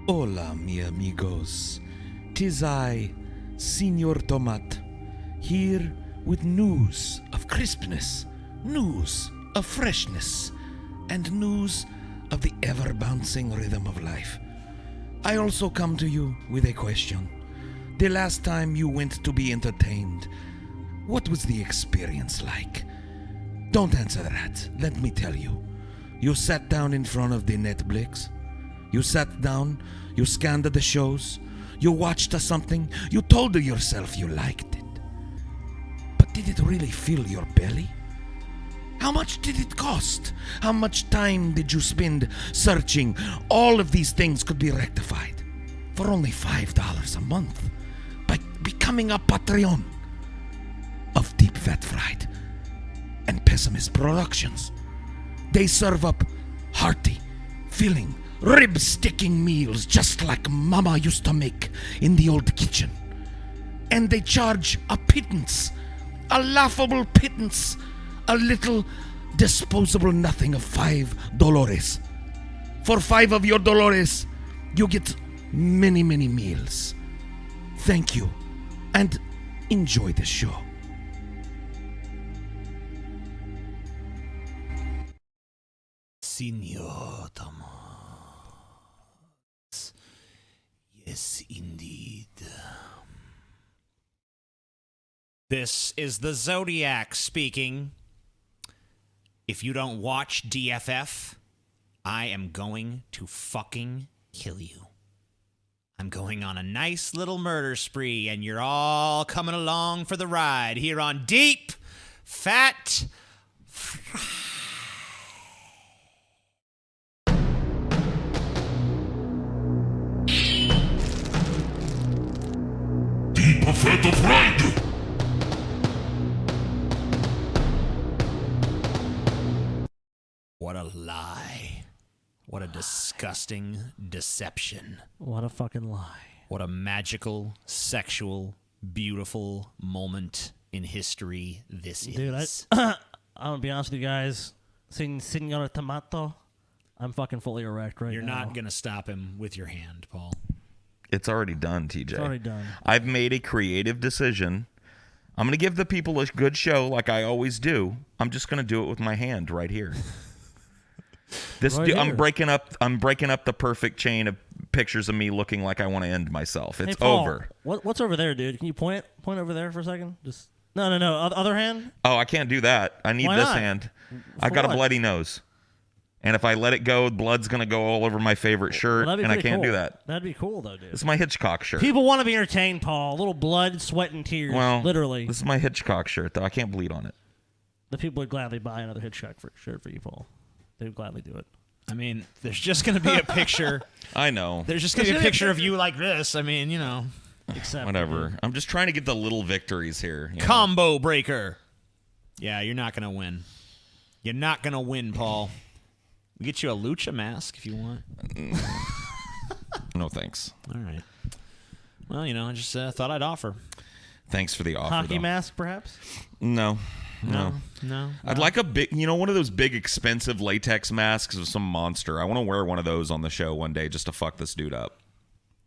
Hola, mi amigos. 'Tis I, Senor Tomat, here with news of crispness, news of freshness, and news of the ever-bouncing rhythm of life. I also come to you with a question. The last time you went to be entertained, what was the experience like? Don't answer that. Let me tell you. You sat down in front of the Netflix. You sat down, you scanned the shows, you watched something, you told yourself you liked it. But did it really fill your belly? How much did it cost? How much time did you spend searching? All of these things could be rectified for only $5 a month by becoming a Patreon of Deep Fat Fried and Pessimist Productions. They serve up hearty, filling, rib-sticking meals just like Mama used to make in the old kitchen. And they charge a pittance, a laughable pittance, a little disposable nothing of $5. For $5 of your dolores, you get many, many meals. Thank you, and enjoy the show. Senor Thomas. Yes, indeed. This is the Zodiac speaking. If you don't watch DFF, I am going to fucking kill you. I'm going on a nice little murder spree, and you're all coming along for the ride here on Deep Fat Fried. Deep Fat Fried. What a lie. What a disgusting deception. What a fucking lie. What a magical, sexual, beautiful moment in history this Dude, is. I'm gonna be honest with you guys. Senor Tomato, I'm fucking fully erect right You're now. not going to stop him with your hand, Paul. It's already done, TJ. It's already done. I've made a creative decision. I'm going to give the people a good show like I always do. I'm just going to do it with my hand right here. I'm breaking up the perfect chain of pictures of me looking like I want to end myself. It's Hey, Paul, over. What's over there, dude? Can you point over there for a second? Just no. Other hand. Oh, I can't do that. I need Why this not? hand. For I've got what? a bloody nose. And if I let it go, blood's going to go all over my favorite shirt, Well, that'd be and I pretty can't cool. do that. That'd be cool, though, dude. This is my Hitchcock shirt. People want to be entertained, Paul. A little blood, sweat, and tears. Well, literally. This is my Hitchcock shirt, though. I can't bleed on it. The people would gladly buy another Hitchcock shirt for you, Paul. They would gladly do it. I mean, there's just going to be a picture. I know. There's just going to be a picture of you like this. I mean, you know. Except Whatever. I'm just trying to get the little victories here. you know? Combo breaker. Yeah, you're not going to win. You're not going to win, Paul. We'll get you a lucha mask if you want. No, thanks. All right. Well, you know, I just thought I'd offer. Thanks for the offer, hockey though. mask, perhaps. No. I'd like a big, one of those big expensive latex masks of some monster. I want to wear one of those on the show one day just to fuck this dude up.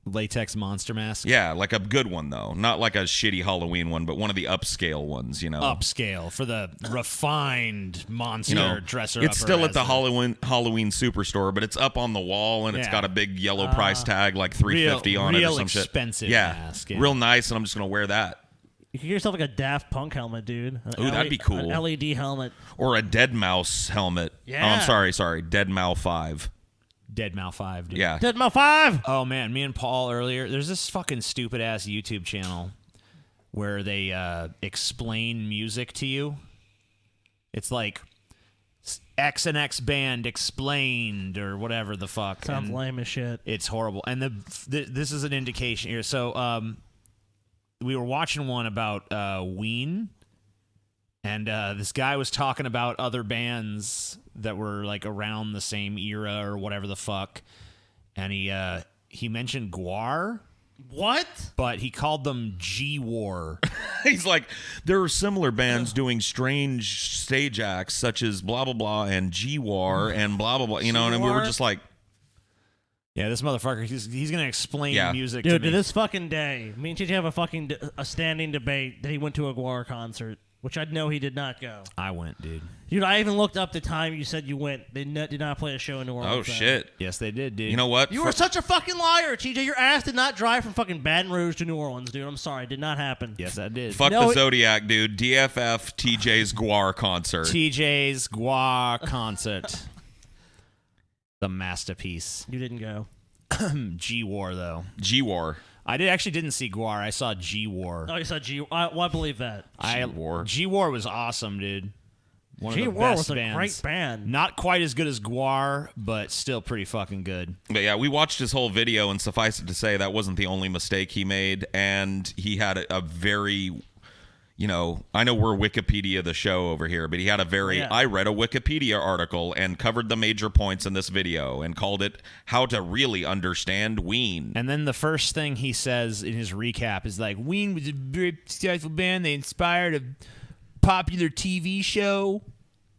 Latex monster mask. Yeah, like a good one, though. Not like a shitty Halloween one, but one of the upscale ones, Upscale for the refined monster dresser. It's still at the Halloween Superstore, but it's up on the wall and it's Yeah. got a big yellow price tag, like $350 on it or some shit. Real expensive Yeah, mask. Yeah. real nice, and I'm just gonna wear that. You could get yourself like a Daft Punk helmet, dude. Ooh, that'd be cool. An LED helmet. Or a Dead Mouse helmet. Yeah. Oh, I'm sorry. Dead Mouse 5. Deadmau 5, dude. Yeah. Deadmau 5. Oh, man. Me and Paul earlier, there's this fucking stupid-ass YouTube channel where they explain music to you. It's like X and X band explained or whatever the fuck. Sounds and lame as shit. It's horrible. And this is an indication here. So we were watching one about Ween, and this guy was talking about other bands that were like around the same era or whatever the fuck. And he mentioned Gwar. What? but he called them G-War. He's like, there are similar bands doing strange stage acts such as blah blah blah and G-War and blah blah blah. You know, and we were just like, Yeah, this motherfucker, he's going to explain music Dude, to me. to this fucking day, me and TJ have a standing debate that he went to a Guar concert, which I know he did not go. I went, dude. Dude, I even looked up the time you said you went. They did not play a show in New Orleans. oh shit. Yes, they did, dude. You know what? You were such a fucking liar, TJ. Your ass did not drive from fucking Baton Rouge to New Orleans, dude. I'm sorry. It did not happen. Yes, I did. Fuck No, the Zodiac, dude. DFF TJ's Guar concert. TJ's Gua concert. The masterpiece. You didn't go. G-War, though. G-War. I actually didn't see Guar. I saw G-War. Oh, you saw G. I believe that. G-War. G-War was awesome, dude. One of the G-War best was a bands. great band. Not quite as good as Guar, but still pretty fucking good. But yeah, we watched his whole video, and suffice it to say, that wasn't the only mistake he made, and he had a very, you know, I know we're Wikipedia the show over here, but he had a very, I read a Wikipedia article and covered the major points in this video and called it How to Really Understand Ween. And then the first thing he says in his recap is like, Ween was a very successful band. They inspired a popular TV show.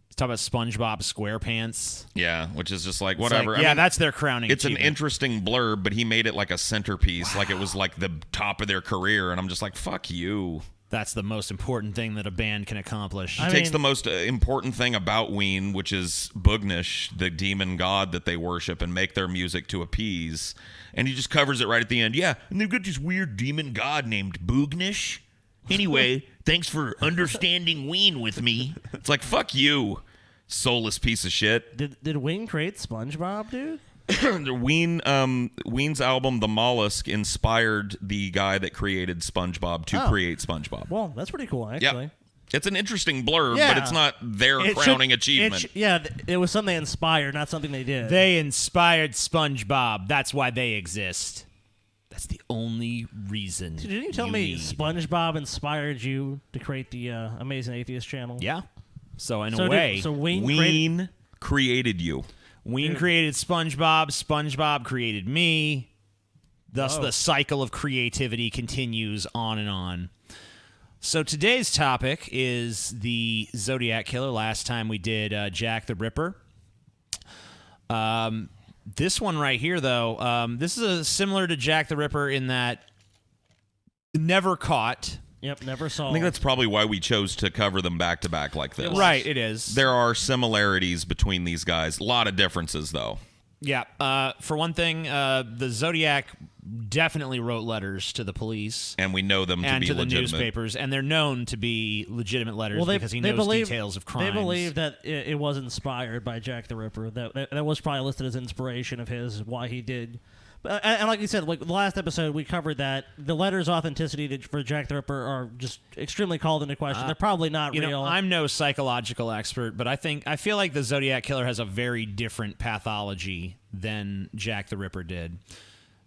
He's talking about SpongeBob SquarePants. Yeah, which is just like, It's whatever. like, I yeah, mean, that's their crowning it's an achievement. interesting blurb, but he made it like a centerpiece, like it was like the top of their career, and I'm just like, fuck you. That's the most important thing that a band can accomplish. He takes the most important thing about Ween, which is Boognish, the demon god that they worship, and make their music to appease. And he just covers it right at the end. Yeah, and they've got this weird demon god named Boognish. Anyway, thanks for understanding Ween with me. It's like, fuck you, soulless piece of shit. Did Wayne create SpongeBob, dude? Ween's album The Mollusk inspired the guy that created SpongeBob to create SpongeBob. Well, that's pretty cool, actually. Yep. It's an interesting blurb, Yeah. but it's not their It crowning should- achievement. It was something they inspired, not something they did. They inspired SpongeBob. That's why they exist. That's the only reason. Didn't you tell me SpongeBob inspired you to create the Amazing Atheist channel? Yeah. So in So a way, Ween created you. Ween created SpongeBob. SpongeBob created me. Thus, the cycle of creativity continues on and on. So today's topic is the Zodiac Killer. Last time we did Jack the Ripper. This one right here, though, this is similar to Jack the Ripper in that never caught. Yep, never saw. I think that's probably why we chose to cover them back to back like this. Right, it is. There are similarities between these guys. A lot of differences, though. Yeah. For one thing, the Zodiac definitely wrote letters to the police. And we know them to and be to the legitimate. newspapers, and they're known to be legitimate letters because he knows details of crimes. They believe that it was inspired by Jack the Ripper. That was probably listed as inspiration of his, why he did. And like you said, like the last episode, we covered that the letters' authenticity for Jack the Ripper are just extremely called into question. They're probably not real. Know, I'm no psychological expert, but I feel like the Zodiac Killer has a very different pathology than Jack the Ripper did.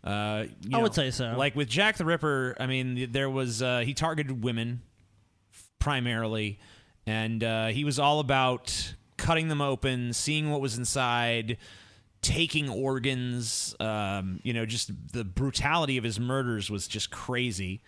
I would say so. Like with Jack the Ripper, I mean, there was he targeted women primarily, and he was all about cutting them open, seeing what was inside, taking organs. Just the brutality of his murders was just crazy.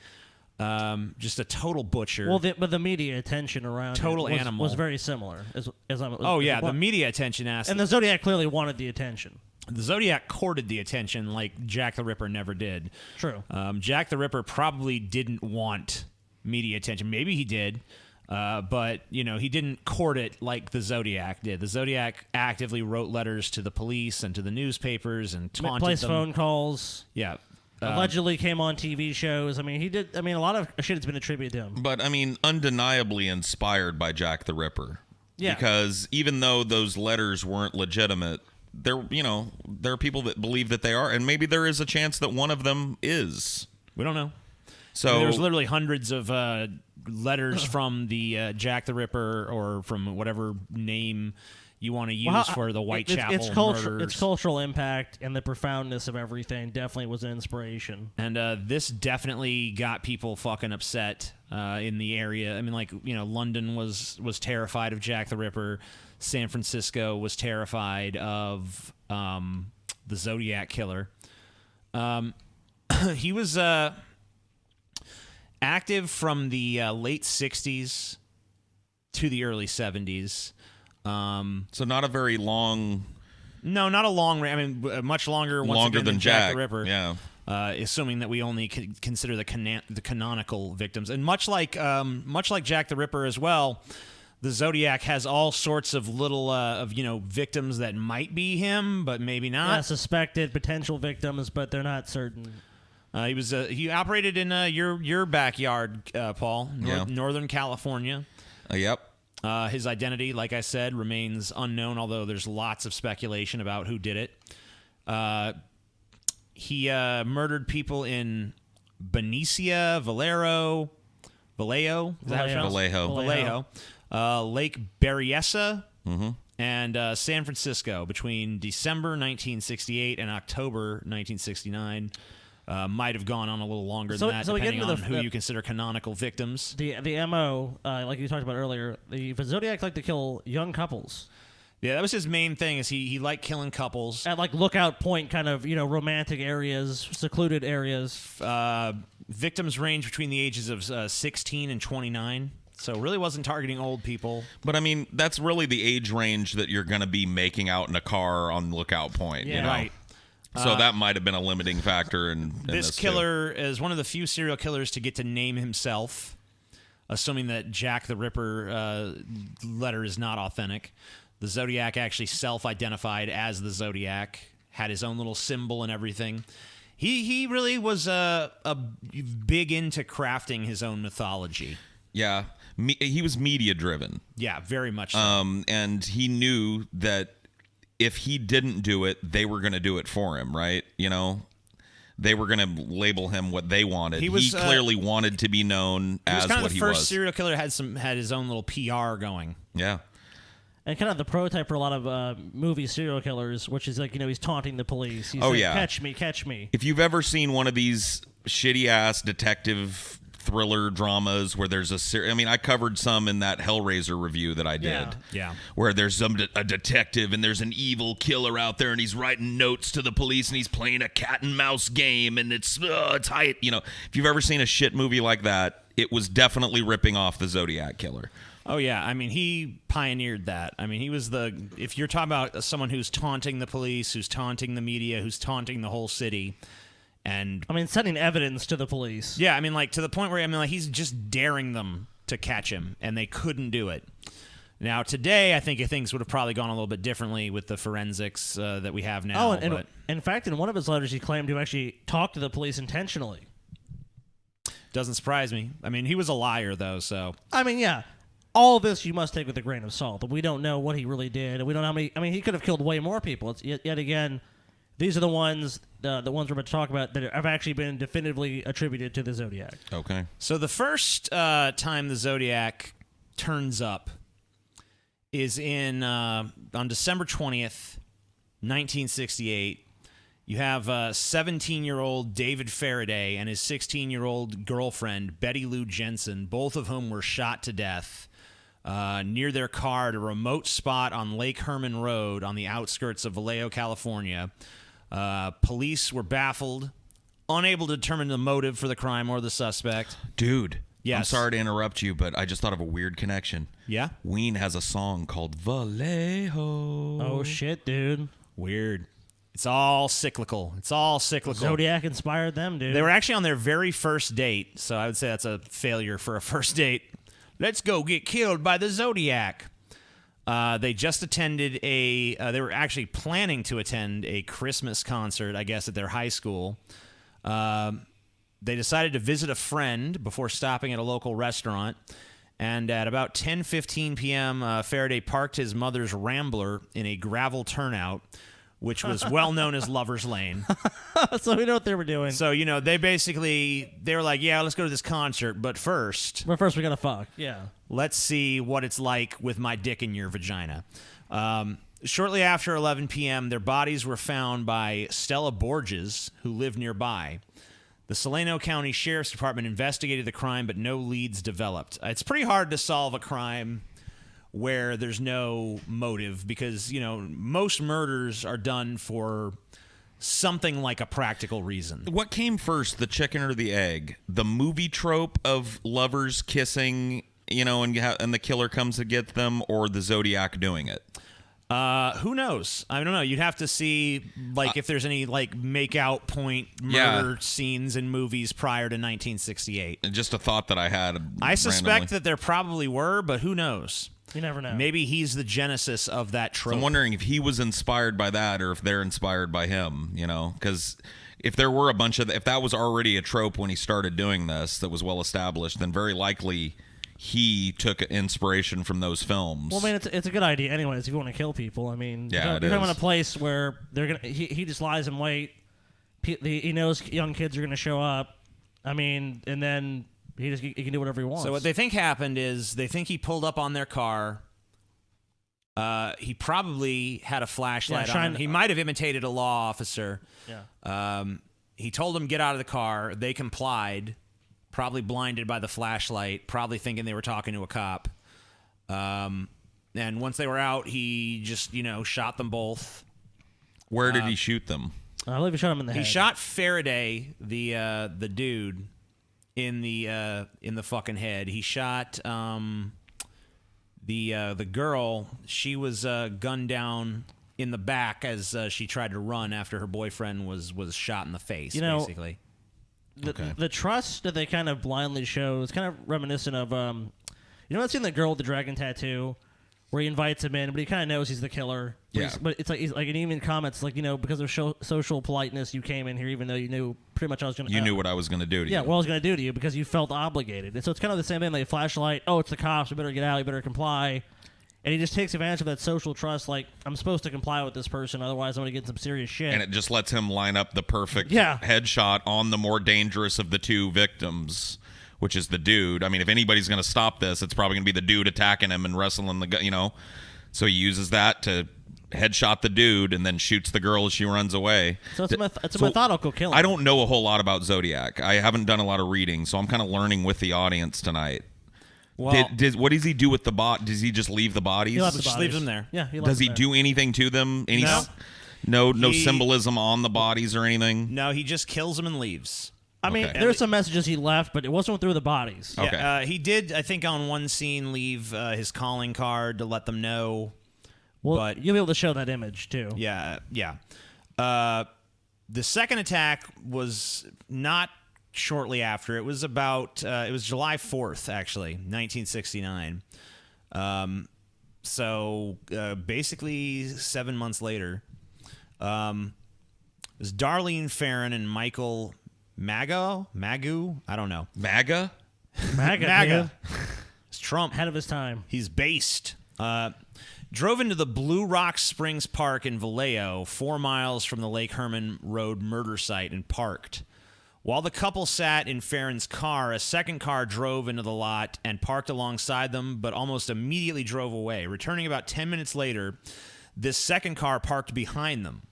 Just a total butcher. Well, but the media attention around total it animal was very similar. The media attention aspect. And the Zodiac clearly wanted the attention. The Zodiac courted the attention like Jack the Ripper never did. True. Jack the Ripper probably didn't want media attention. Maybe he did, but he didn't court it like the Zodiac did. The Zodiac actively wrote letters to the police and to the newspapers and taunted Placed them. phone calls. Yeah. Allegedly came on TV shows. I mean, he did. I mean, a lot of shit has been attributed to him. But, I mean, undeniably inspired by Jack the Ripper. Yeah. Because even though those letters weren't legitimate, there are people that believe that they are, and maybe there is a chance that one of them is. We don't know. So there's literally hundreds of letters from the Jack the Ripper or from whatever name you want to use for the Whitechapel murders. Its cultural impact and the profoundness of everything definitely was an inspiration. And this definitely got people fucking upset in the area. I mean, London was terrified of Jack the Ripper. San Francisco was terrified of the Zodiac Killer. he was active from the late 60s to the early 70s. So not a very long... No, not a long... I mean, much longer, than Jack the Ripper. Yeah. Assuming that we only consider the canonical victims. And much like Jack the Ripper as well, the Zodiac has all sorts of little victims that might be him, but maybe not. Yeah, suspected potential victims, but they're not certain. He operated in your backyard, Paul, Northern California. Yep. His identity, like I said, remains unknown, although there's lots of speculation about who did it. He murdered people in Benicia, Vallejo, Lake Berryessa, and San Francisco between December 1968 and October 1969. Might have gone on a little longer than that, depending on who you consider canonical victims. The MO, like you talked about earlier, the Zodiac liked to kill young couples. Yeah, that was his main thing. Is he liked killing couples at like lookout point, kind of romantic areas, secluded areas. Victims range between the ages of 16 and 29. So really wasn't targeting old people. But I mean, that's really the age range that you're going to be making out in a car on lookout point. Yeah, you know? Right. So that might have been a limiting factor in this killer is one of the few serial killers to get to name himself, assuming that Jack the Ripper letter is not authentic. The Zodiac actually self-identified as the Zodiac, had his own little symbol and everything. He really was a big into crafting his own mythology. Yeah, he was media driven. Yeah, very much so. And he knew that if he didn't do it, they were going to do it for him, right? They were going to label him what they wanted. He clearly wanted to be known as what he was. He was kind of the first serial killer had his own little PR going. Yeah. And kind of the prototype for a lot of movie serial killers, which is like, he's taunting the police. He's catch me, catch me. If you've ever seen one of these shitty-ass detective thriller dramas where there's I covered some in that Hellraiser review that I did. Yeah. Where there's a detective and there's an evil killer out there and he's writing notes to the police and he's playing a cat and mouse game and it's high. If you've ever seen a shit movie like that, it was definitely ripping off the Zodiac Killer. Oh, yeah. I mean, he pioneered that. I mean, he was if you're talking about someone who's taunting the police, who's taunting the media, who's taunting the whole city, and... sending evidence to the police. Yeah, to the point where, he's just daring them to catch him, and they couldn't do it. Now, today, I think things would have probably gone a little bit differently with the forensics that we have now. Oh, and in fact, in one of his letters, he claimed to actually talk to the police intentionally. Doesn't surprise me. He was a liar, though, so... Yeah. All of this you must take with a grain of salt. We don't know what he really did. We don't know how many... he could have killed way more people. It's yet again, these are the ones we're about to talk about that have actually been definitively attributed to the Zodiac. Okay. So the first time the Zodiac turns up is on December 20th, 1968. You have 17-year-old David Faraday and his 16-year-old girlfriend, Betty Lou Jensen, both of whom were shot to death near their car at a remote spot on Lake Herman Road on the outskirts of Vallejo, California. Police were baffled, unable to determine the motive for the crime or the suspect. Dude, yes. I'm sorry to interrupt you, but I just thought of a weird connection. Yeah? Ween has a song called Vallejo. Oh, shit, dude. Weird. It's all cyclical. Zodiac inspired them, dude. They were actually on their very first date, so I would say that's a failure for a first date. Let's go get killed by the Zodiac. They just attended they were actually planning to attend a Christmas concert, I guess, at their high school. They decided to visit a friend before stopping at a local restaurant. And at about 10:15 p.m., Faraday parked his mother's Rambler in a gravel turnout, which was well known as Lover's Lane. So we know what they were doing. So, they were like, yeah, let's go to this concert, but first we gotta fuck. Yeah. Let's see what it's like with my dick in your vagina. Shortly after 11 p.m., their bodies were found by Stella Borges, who lived nearby. The Solano County Sheriff's Department investigated the crime, but no leads developed. It's pretty hard to solve a crime where there's no motive because, most murders are done for something like a practical reason. What came first, the chicken or the egg? The movie trope of lovers kissing, and the killer comes to get them, or the Zodiac doing it? Who knows? I don't know. You'd have to see, if there's any, make-out point murder scenes in movies prior to 1968. Just a thought that I had. I suspect that there probably were, but who knows? You never know. Maybe he's the genesis of that trope. So I'm wondering if he was inspired by that, or if they're inspired by him, because if there were if that was already a trope when he started doing this that was well established, then very likely he took inspiration from those films. Well, I mean, it's a good idea anyways if you want to kill people. I mean, yeah, you're in a place where they're gonna. He just lies in wait. He knows young kids are gonna show up. I mean, and then he can do whatever he wants. So what they think happened is they think he pulled up on their car. He probably had a flashlight on him. He might have imitated a law officer. Yeah. He told them get out of the car. They complied. Probably blinded by the flashlight, probably thinking they were talking to a cop. And once they were out, he just, shot them both. Where did he shoot them? I believe he shot him in the head. He shot Faraday, the dude, in the fucking head. He shot the girl. She was gunned down in the back as she tried to run after her boyfriend was shot in the face, basically. The trust that they kind of blindly show is kind of reminiscent of, that scene, the girl with the dragon tattoo, where he invites him in, but he kind of knows he's the killer. Yeah. But it's and even comments because of social politeness, you came in here even though you knew pretty much I was going to. You knew what I was going to do to you. Yeah, what I was going to do to you because you felt obligated. And so it's kind of the same thing. Like flashlight. Oh, it's the cops. We better get out. You better comply. And he just takes advantage of that social trust, like, I'm supposed to comply with this person, otherwise I'm going to get some serious shit. And it just lets him line up the perfect headshot on the more dangerous of the two victims, which is the dude. I mean, if anybody's going to stop this, it's probably going to be the dude attacking him and wrestling the guy, So he uses that to headshot the dude and then shoots the girl as she runs away. So it's a methodical killing. I don't know a whole lot about Zodiac. I haven't done a lot of reading, so I'm kind of learning with the audience tonight. Well, what does he do with the bot? Does he just leave the bodies? He just leaves them there. Yeah. Does he do anything to them? No symbolism on the bodies or anything? No, he just kills them and leaves. I mean, there's some messages he left, but it wasn't through the bodies. Okay. Yeah, he did, I think, on one scene leave his calling card to let them know. Well, but you'll be able to show that image, too. Yeah. The second attack was not shortly after. It was about it was July 4th, actually, 1969. So basically 7 months later, it was Darlene Ferrin and Michael Magoo, I don't know. MAGA. It's Trump. Ahead of his time. He's based. Drove into the Blue Rock Springs Park in Vallejo, 4 miles from the Lake Herman Road murder site, and parked. While the couple sat in Farron's car, a second car drove into the lot and parked alongside them, but almost immediately drove away. Returning about 10 minutes later, this second car parked behind them.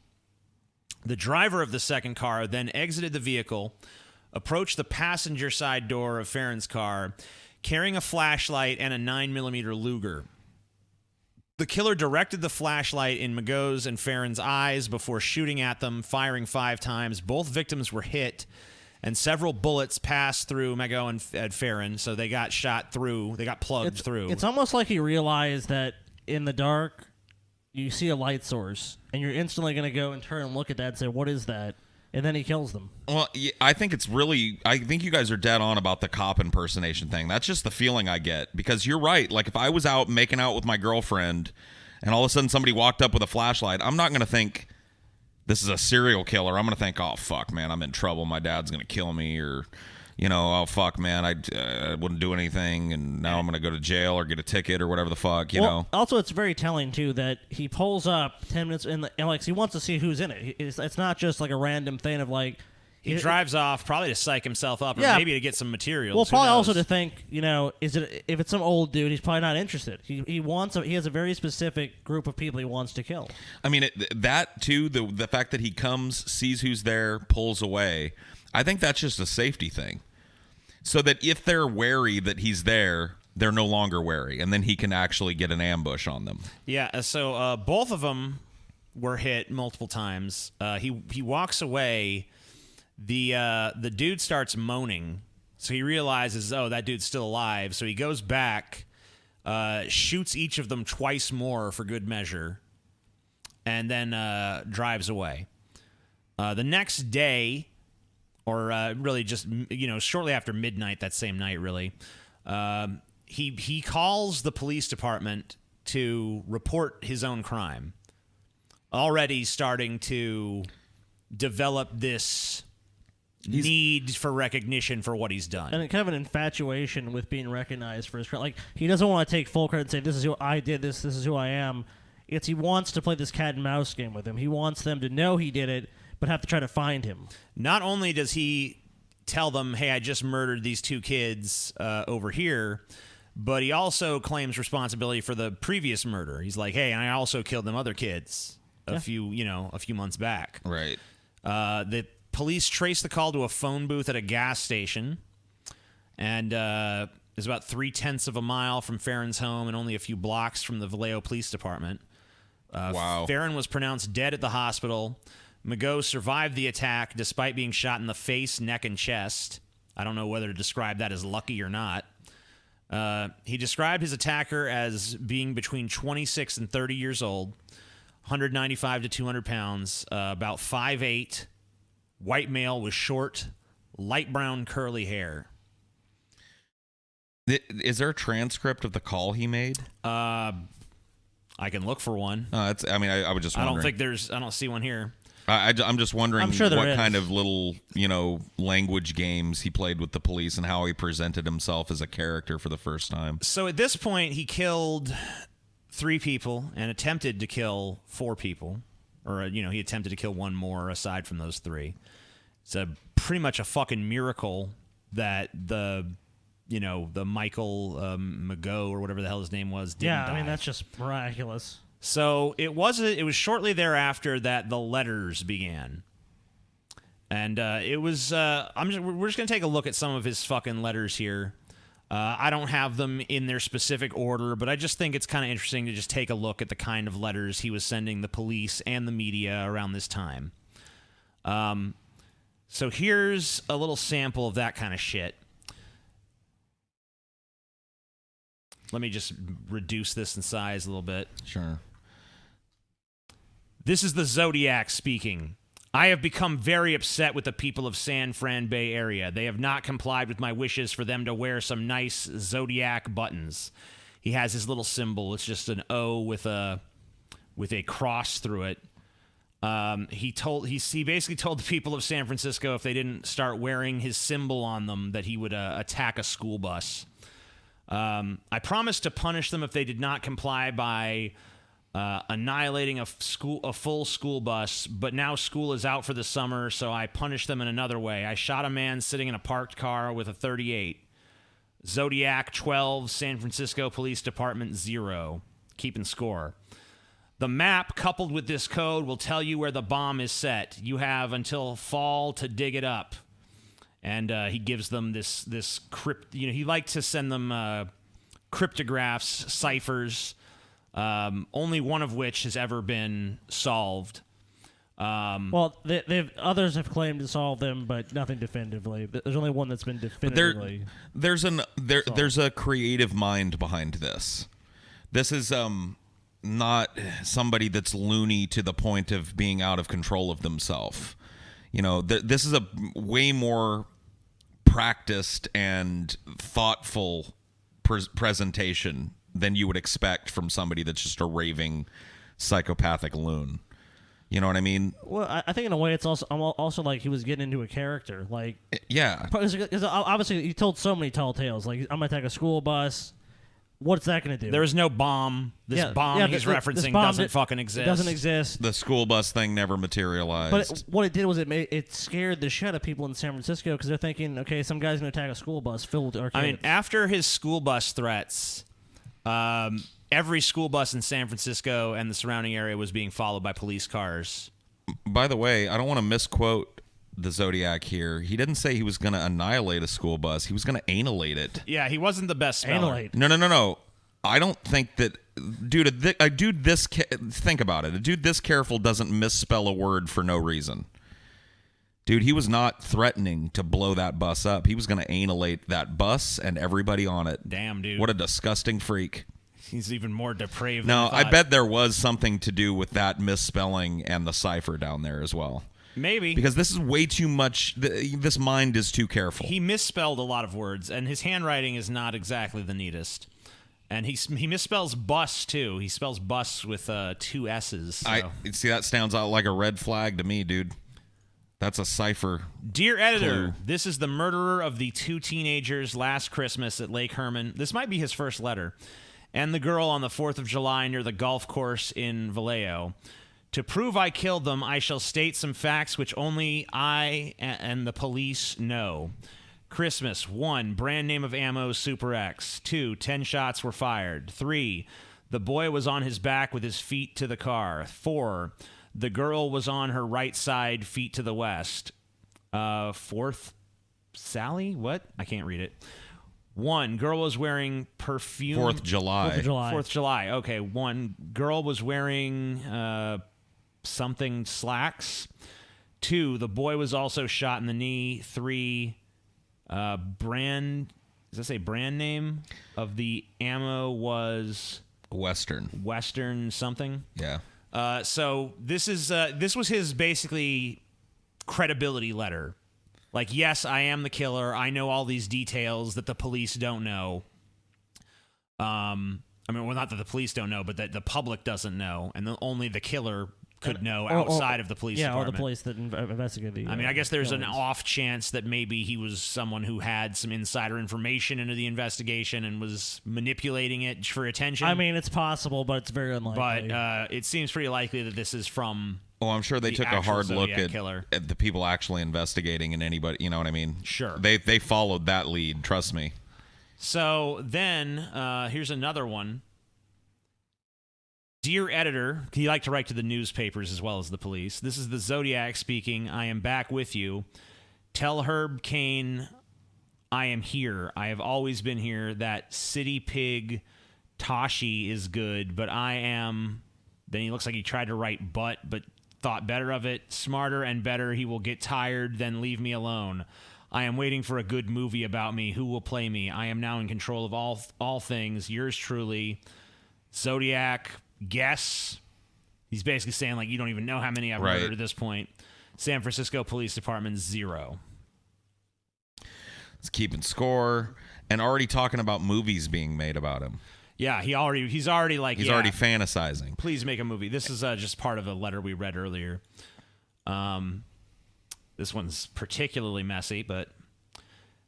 The driver of the second car then exited the vehicle, approached the passenger side door of Farron's car, carrying a flashlight and a 9mm Luger. The killer directed the flashlight in Mago's and Farron's eyes before shooting at them, firing 5 times. Both victims were hit, and several bullets passed through Mago and Ferrin, so they got shot through. They got plugged through. It's almost like he realized that in the dark, you see a light source, and you're instantly going to go and turn and look at that and say, what is that? And then he kills them. Well, I think you guys are dead on about the cop impersonation thing. That's just the feeling I get, because you're right. Like, if I was out making out with my girlfriend and all of a sudden somebody walked up with a flashlight, I'm not going to think this is a serial killer. I'm going to think, oh, fuck, man, I'm in trouble. My dad's going to kill me, or, oh, fuck, man, I wouldn't do anything, and now I'm going to go to jail or get a ticket or whatever the fuck, you know. Also, it's very telling, too, that he pulls up 10 minutes and like, he wants to see who's in it. It's not just like a random thing of like, he drives off probably to psych himself up, or maybe to get some materials. Well, probably also to think, if it's some old dude, he's probably not interested. He has a very specific group of people he wants to kill. I mean, that too, the fact that he comes, sees who's there, pulls away, I think that's just a safety thing. So that if they're wary that he's there, they're no longer wary, and then he can actually get an ambush on them. Yeah, so both of them were hit multiple times. He walks away. The dude starts moaning, so he realizes, oh, that dude's still alive. So he goes back, shoots each of them twice more for good measure, and then drives away. The next day, or really just shortly after midnight that same night, really, he calls the police department to report his own crime. Already starting to develop this need for recognition for what he's done. And kind of an infatuation with being recognized for his crime. Like, he doesn't want to take full credit and say, this is who I did this is who I am. He wants to play this cat and mouse game with him. He wants them to know he did it, but have to try to find him. Not only does he tell them, hey, I just murdered these 2 kids over here, but he also claims responsibility for the previous murder. He's like, hey, and I also killed them other kids a few months back. Right. The police traced the call to a phone booth at a gas station, and it was about 0.3 of a mile from Farron's home and only a few blocks from the Vallejo Police Department. Wow. Farron was pronounced dead at the hospital. Mago survived the attack despite being shot in the face, neck, and chest. I don't know whether to describe that as lucky or not. He described his attacker as being between 26 and 30 years old, 195 to 200 pounds, about 5'8", white male with short, light brown curly hair. Is there a transcript of the call he made? I can look for one. I was just wondering. I don't see one here. I'm just wondering I'm sure what kind of little, language games he played with the police and how he presented himself as a character for the first time. So at this point, he killed 3 people and attempted to kill 4 people. Or, he attempted to kill 1 more aside from those 3. It's pretty much a fucking miracle that the Michael Mago or whatever the hell his name was didn't die. That's just miraculous. So it was shortly thereafter that the letters began, and it was. We're just gonna take a look at some of his fucking letters here. I don't have them in their specific order, but I just think it's kind of interesting to just take a look at the kind of letters he was sending the police and the media around this time. So here's a little sample of that kind of shit. Let me just reduce this in size a little bit. Sure. This is the Zodiac speaking. I have become very upset with the people of San Fran Bay Area. They have not complied with my wishes for them to wear some nice Zodiac buttons. He has his little symbol. It's just an O with a cross through it. He basically told the people of San Francisco if they didn't start wearing his symbol on them that he would attack a school bus. I promised to punish them if they did not comply by annihilating a full school bus, but now school is out for the summer, so I punished them in another way. I shot a man sitting in a parked car with a .38. Zodiac 12, San Francisco Police Department 0. Keeping score. The map coupled with this code will tell you where the bomb is set. You have until fall to dig it up. And he gives them this crypt. He liked to send them cryptographs, ciphers, only one of which has ever been solved. Others have claimed to solve them, but nothing definitively. There's only one that's been definitively. There's a creative mind behind this. This is not somebody that's loony to the point of being out of control of themselves. This is a way more practiced and thoughtful presentation than you would expect from somebody that's just a raving psychopathic loon. You know what I mean? Well, I think in a way it's also like he was getting into a character. Like, yeah. Because obviously he told so many tall tales. Like, I'm going to attack a school bus. What's that going to do? There is no bomb. This bomb he's referencing doesn't fucking exist. It doesn't exist. The school bus thing never materialized. But what it did was it scared the shit out of people in San Francisco because they're thinking, okay, some guy's going to attack a school bus filled with our kids. I mean, after his school bus threats, every school bus in San Francisco and the surrounding area was being followed by police cars. By the way, I don't want to misquote the Zodiac here. He didn't say he was going to annihilate a school bus. He was going to annihilate it. Yeah, he wasn't the best speller. Annihilate. No. I don't think that, dude. Think about it. A dude this careful doesn't misspell a word for no reason. Dude, he was not threatening to blow that bus up. He was going to annihilate that bus and everybody on it. Damn, dude. What a disgusting freak. He's even more depraved. No, than I I thought. bet there was something to do with that misspelling and the cipher down there as well. Maybe. Because this is way too much. This mind is too careful. He misspelled a lot of words, and his handwriting is not exactly the neatest. And he misspells bus, too. He spells bus with 2 S's. So. See, that sounds out like a red flag to me, dude. That's a cipher. Dear editor, clue. This is the murderer of the 2 teenagers last Christmas at Lake Herman. This might be his first letter. And the girl on the 4th of July near the golf course in Vallejo. To prove I killed them, I shall state some facts which only I and the police know. Christmas, 1, brand name of ammo, Super X. 2, 10 shots were fired. 3, the boy was on his back with his feet to the car. 4, the girl was on her right side, feet to the west. 4th, Sally? What? I can't read it. 1, girl was wearing perfume. 4th of July. 4th of July. 4th of July. Okay, 1, girl was wearing something slacks. 2, the boy was also shot in the knee. 3, brand, does that say brand name of the ammo was Western something? Yeah. So this was his basically credibility letter. Like, yes, I am the killer. I know all these details that the police don't know. I mean, well, not that the police don't know, but that the public doesn't know, and only the killer could know outside of the police department. Yeah, or the police that investigated the I mean, I guess there's an killings. off chance that maybe he was someone who had some insider information into the investigation and was manipulating it for attention. I mean, it's possible, but it's very unlikely. But it seems pretty likely that this is from... Oh, I'm sure they the took a actual hard look Zodiac killer. at the people actually investigating and anybody, you know what I mean? Sure. They followed that lead, trust me. So then, here's another one. Dear editor, you like to write to the newspapers as well as the police. This is the Zodiac speaking. I am back with you. Tell Herb Kane I am here. I have always been here. That city pig Tashi is good, but I am... Then he looks like he tried to write but thought better of it. Smarter and better. He will get tired, then leave me alone. I am waiting for a good movie about me. Who will play me? I am now in control of all things. Yours truly, Zodiac. Guess. He's basically saying, like, you don't even know how many I've murdered at this point. San Francisco Police Department, 0. It's keeping score and already talking about movies being made about him. Yeah, he's already already fantasizing. Please make a movie. This is just part of a letter we read earlier. This one's particularly messy, but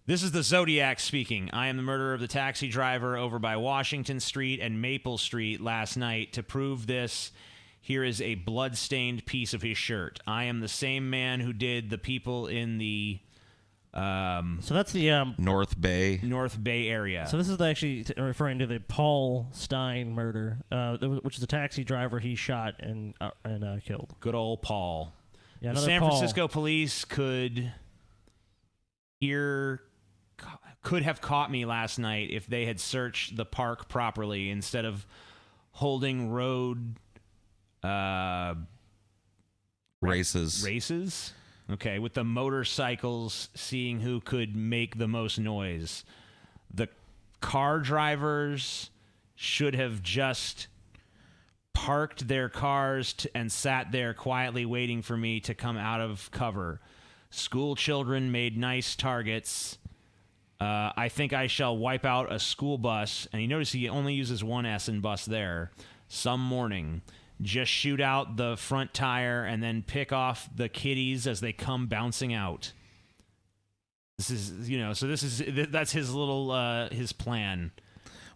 this is the Zodiac speaking. I am the murderer of the taxi driver over by Washington Street and Maple Street last night. To prove this, here is a blood-stained piece of his shirt. I am the same man who did the people in the So that's the North Bay area. So this is actually referring to the Paul Stein murder, which is a taxi driver he shot and killed. Good old Paul. Yeah, The another San Paul. Francisco police could have caught me last night if they had searched the park properly instead of holding road races. Okay, with the motorcycles, seeing who could make the most noise. The car drivers should have just parked their cars and sat there quietly waiting for me to come out of cover. School children made nice targets. I think I shall wipe out a school bus. And you notice he only uses one S in bus there. Some morning. Just shoot out the front tire and then pick off the kiddies as they come bouncing out. This is, that's his little, his plan.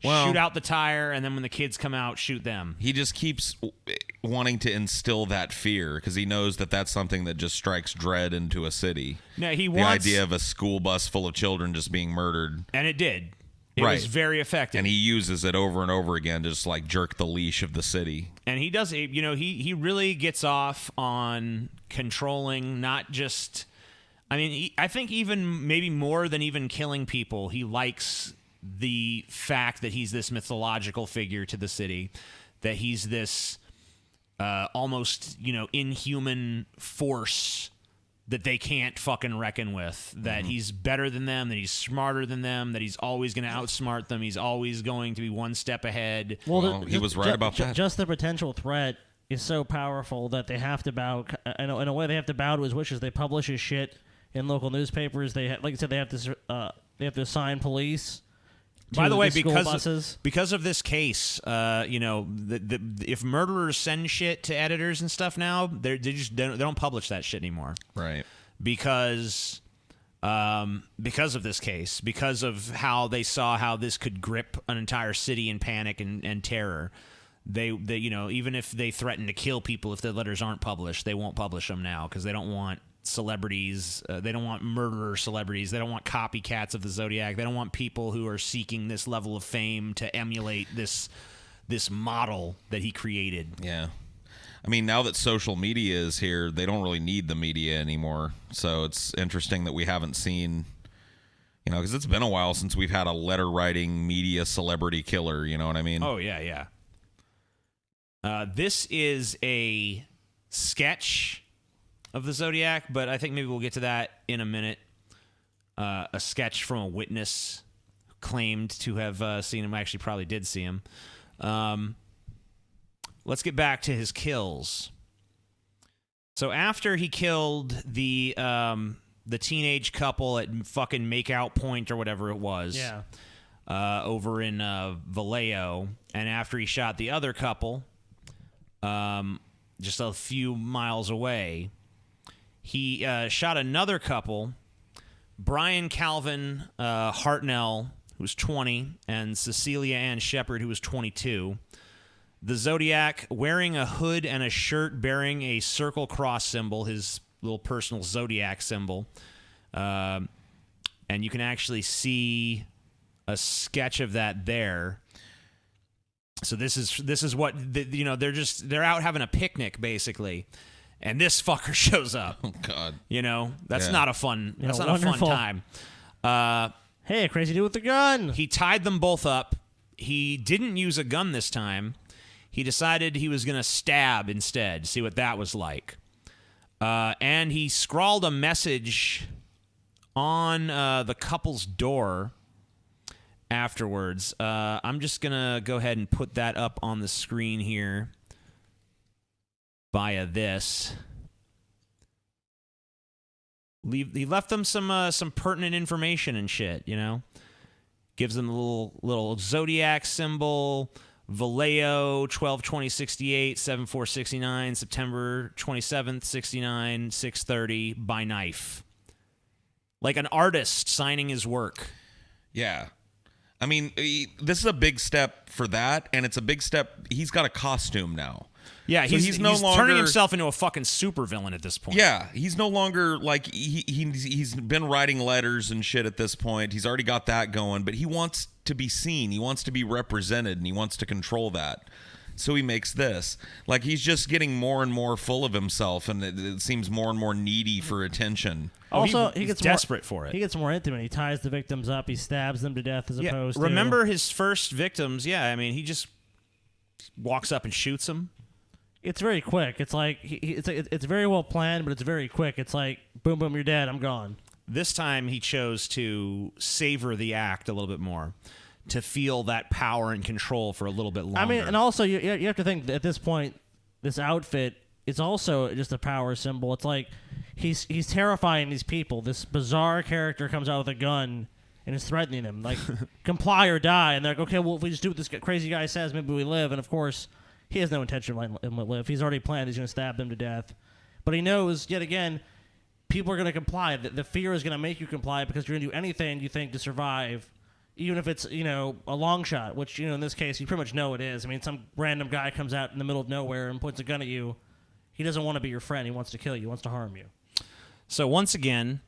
Well, shoot out the tire, and then when the kids come out, shoot them. He just keeps wanting to instill that fear because he knows that that's something that just strikes dread into a city. No, he the wants idea of a school bus full of children just being murdered. And it did. It Right. was very effective. And he uses it over and over again to just like jerk the leash of the city. And he does, he really gets off on controlling not just, I think even maybe more than even killing people, he likes the fact that he's this mythological figure to the city, that he's this almost, inhuman force that they can't fucking reckon with, that he's better than them, that he's smarter than them, that he's always going to outsmart them, he's always going to be one step ahead. Well, he was right about that. Just the potential threat is so powerful that they have to bow. In a way, they have to bow to his wishes. They publish his shit in local newspapers. Like I said, they have to assign police. By the way, buses. because of this case, if murderers send shit to editors and stuff now, they don't publish that shit anymore. Right. Because of this case, because of how they saw how this could grip an entire city in panic and terror. They even if they threaten to kill people if the letters aren't published, they won't publish them now because they don't want celebrities. They don't want murderer celebrities. They don't want copycats of the Zodiac. They don't want people who are seeking this level of fame to emulate this model that he created. Yeah. I mean, now that social media is here, they don't really need the media anymore. So it's interesting that we haven't seen, because it's been a while since we've had a letter-writing media celebrity killer, you know what I mean? Oh, yeah. This is a sketch of the Zodiac, but I think maybe we'll get to that in a minute. A sketch from a witness who claimed to have seen him. I actually probably did see him. Let's get back to his kills. So after he killed the teenage couple at fucking Makeout Point or whatever it was, over in Vallejo, and after he shot the other couple, just a few miles away, he shot another couple, Brian Calvin Hartnell, who was 20, and Cecilia Ann Shepard, who was 22. The Zodiac, wearing a hood and a shirt bearing a circle cross symbol, his little personal Zodiac symbol. And you can actually see a sketch of that there. So this is what they're out having a picnic basically. And this fucker shows up. Oh God! That's not a fun. That's not wonderful. a fun time. Hey, crazy dude with the gun. He tied them both up. He didn't use a gun this time. He decided he was going to stab instead. See what that was like. And he scrawled a message on the couple's door afterwards. I'm just going to go ahead and put that up on the screen here. Via this, he left them some pertinent information and shit. Gives them a little Zodiac symbol, Vallejo 12/20/68, 7/4/69, September 27th 69, 6:30 by knife, like an artist signing his work. Yeah. I mean, this is a big step for that, and it's a big step. He's got a costume now. Yeah, so he's no longer turning himself into a fucking supervillain at this point. Yeah, he's no longer like he's been writing letters and shit at this point. He's already got that going, but he wants to be seen. He wants to be represented, and he wants to control that. So he makes this. Like, he's just getting more and more full of himself, and it seems more and more needy for attention. Also, he gets more desperate for it. He gets more intimate. He ties the victims up. He stabs them to death as opposed to... Remember his first victims? Yeah, I mean, he just walks up and shoots them. It's very quick. It's like it's very well planned, but it's very quick. It's like, boom, boom, you're dead. I'm gone. This time he chose to savor the act a little bit more, to feel that power and control for a little bit longer. I mean, and also you have to think that at this point, this outfit is also just a power symbol. It's like he's terrifying these people. This bizarre character comes out with a gun and is threatening them, like, comply or die. And they're like, okay, well, if we just do what this crazy guy says, maybe we live. And of course, he has no intention of letting them live. He's already planned he's going to stab them to death. But he knows, yet again, people are going to comply. The fear is going to make you comply because you're going to do anything you think to survive, even if it's, a long shot, which, in this case, you pretty much know it is. I mean, some random guy comes out in the middle of nowhere and points a gun at you. He doesn't want to be your friend. He wants to kill you. He wants to harm you. So once again,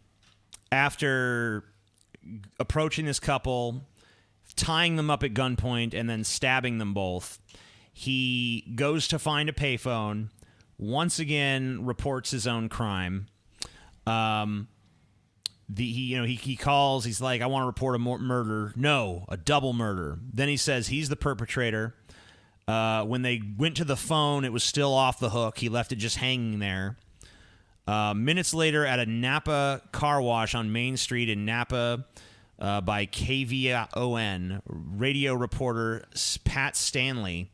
after approaching this couple, tying them up at gunpoint, and then stabbing them both, he goes to find a payphone, once again reports his own crime, he calls. He's like, I want to report a murder. No, a double murder. Then he says he's the perpetrator. When they went to the phone, it was still off the hook. He left it just hanging there. Minutes later, at a Napa car wash on Main Street in Napa, by KVON, radio reporter Pat Stanley,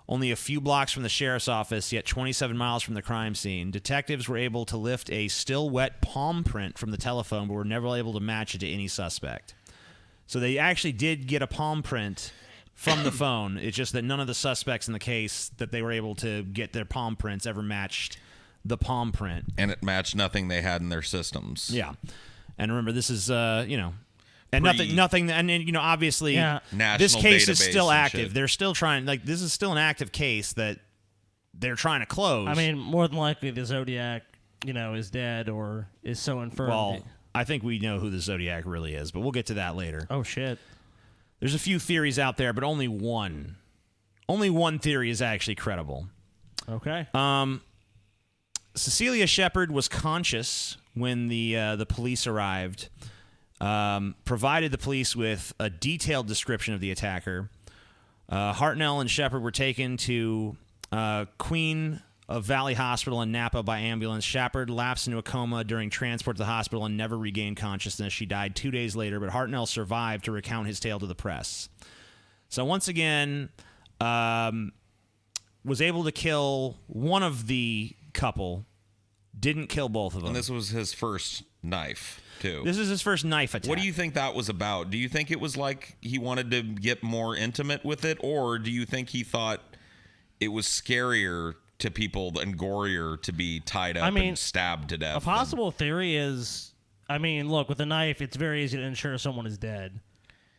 only a few blocks from the sheriff's office, yet 27 miles from the crime scene, detectives were able to lift a still wet palm print from the telephone, but were never able to match it to any suspect. So they actually did get a palm print from the phone. It's just that none of the suspects in the case that they were able to get their palm prints ever matched the palm print. And it matched nothing they had in their systems. Yeah. And remember, this is, and nothing, and obviously, this case is still active. They're still trying, this is still an active case that they're trying to close. I mean, more than likely, the Zodiac, is dead or is so infirm. Well, I think we know who the Zodiac really is, but we'll get to that later. Oh, shit. There's a few theories out there, but only one theory is actually credible. Okay. Cecilia Shepard was conscious when the police arrived. Provided the police with a detailed description of the attacker. Hartnell and Shepard were taken to Queen of Valley Hospital in Napa by ambulance. Shepard lapsed into a coma during transport to the hospital and never regained consciousness. She died 2 days later, but Hartnell survived to recount his tale to the press. So once again, was able to kill one of the couple, didn't kill both of them. And this was his first knife, too. This is his first knife attack. What do you think that was about? Do you think it was like he wanted to get more intimate with it, or do you think he thought it was scarier to people and gorier to be tied up and stabbed to death? A possible theory is, look, with a knife, it's very easy to ensure someone is dead.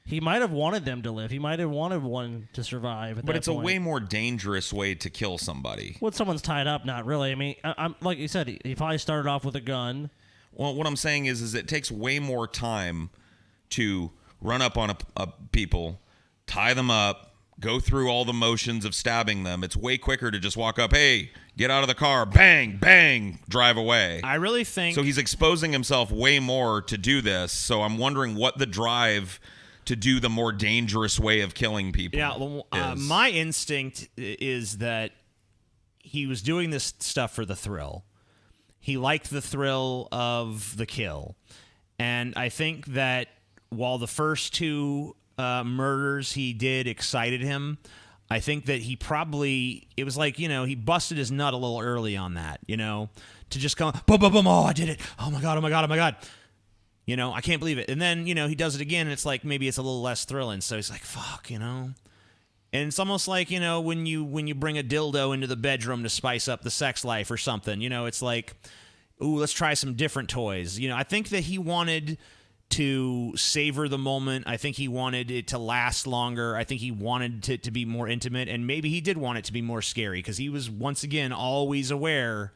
He might have wanted them to live. He might have wanted one to survive. But it's a way more dangerous way to kill somebody. When someone's tied up, not really. I'm like you said, he probably started off with a gun. Well, what I'm saying is it takes way more time to run up on a people, tie them up, go through all the motions of stabbing them. It's way quicker to just walk up, hey, get out of the car, bang, bang, drive away. I really think... So he's exposing himself way more to do this, so I'm wondering what the drive to do the more dangerous way of killing people is. My instinct is that he was doing this stuff for the thrill. He liked the thrill of the kill. And I think that while the first two murders he did excited him, I think that he probably, it was like, he busted his nut a little early on that, to just go, boom, boom, boom, oh, I did it. Oh my God, oh my God, oh my God. I can't believe it. And then, he does it again, and it's like maybe it's a little less thrilling. So he's like, fuck, And it's almost like, when you bring a dildo into the bedroom to spice up the sex life or something, it's like, ooh, let's try some different toys. I think that he wanted to savor the moment. I think he wanted it to last longer. I think he wanted it to be more intimate, and maybe he did want it to be more scary because he was, once again, always aware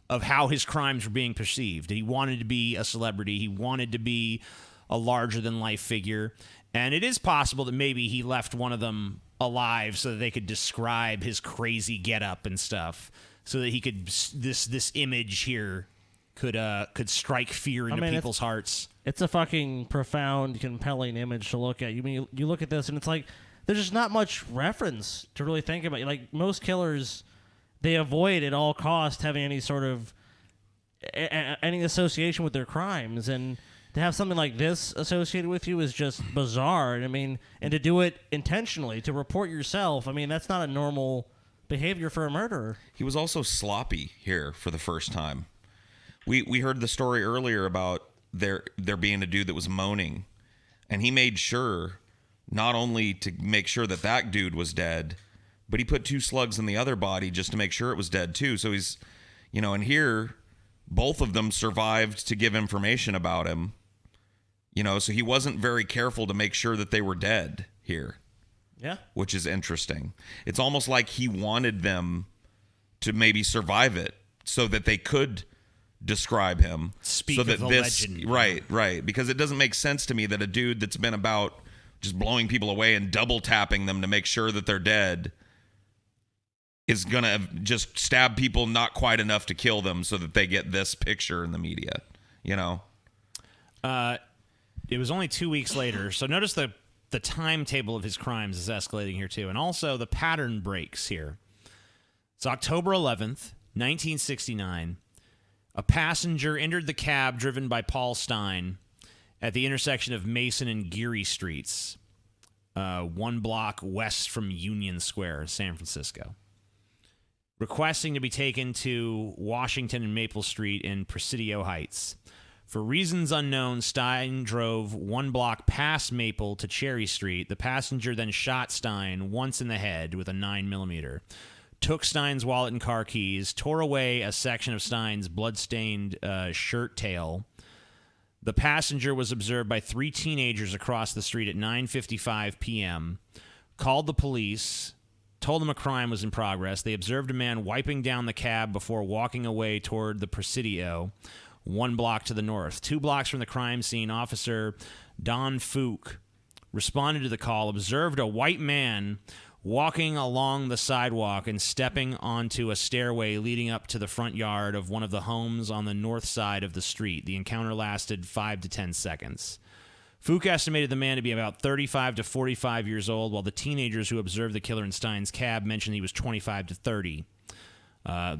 of how his crimes were being perceived. He wanted to be a celebrity. He wanted to be a larger-than-life figure. And it is possible that maybe he left one of them alive so that they could describe his crazy getup and stuff, so that he could this image here could strike fear into people's hearts. It's a fucking profound, compelling image to look at. You look at this and it's like there's just not much reference to really think about. Like most killers, they avoid at all costs having any sort of any association with their crimes, and to have something like this associated with you is just bizarre. And to do it intentionally, to report yourself, that's not a normal behavior for a murderer. He was also sloppy here for the first time. We heard the story earlier about there being a dude that was moaning, and he made sure not only to make sure that dude was dead, but he put 2 slugs in the other body just to make sure it was dead too. So he's, and here, both of them survived to give information about him, so he wasn't very careful to make sure that they were dead here. Yeah. Which is interesting. It's almost like he wanted them to maybe survive it so that they could describe him. Speak so that of the legend. Right. Because it doesn't make sense to me that a dude that's been about just blowing people away and double tapping them to make sure that they're dead is going to just stab people not quite enough to kill them so that they get this picture in the media, It was only 2 weeks later. So notice the timetable of his crimes is escalating here too. And also the pattern breaks here. It's October 11th, 1969. A passenger entered the cab driven by Paul Stein at the intersection of Mason and Geary Streets, 1 block west from Union Square, San Francisco, requesting to be taken to Washington and Maple Street in Presidio Heights. For reasons unknown, Stein drove 1 block past Maple to Cherry Street. The passenger then shot Stein once in the head with a 9mm, took Stein's wallet and car keys, tore away a section of Stein's blood-stained shirt tail. The passenger was observed by 3 teenagers across the street at 9:55 p.m., called the police, told them a crime was in progress. They observed a man wiping down the cab before walking away toward the Presidio, 1 block to the north. 2 blocks from the crime scene, Officer Don Fook responded to the call, observed a white man walking along the sidewalk and stepping onto a stairway leading up to the front yard of one of the homes on the north side of the street. The encounter lasted 5 to 10 seconds. Fook estimated the man to be about 35 to 45 years old, while the teenagers who observed the killer in Stein's cab mentioned he was 25 to 30.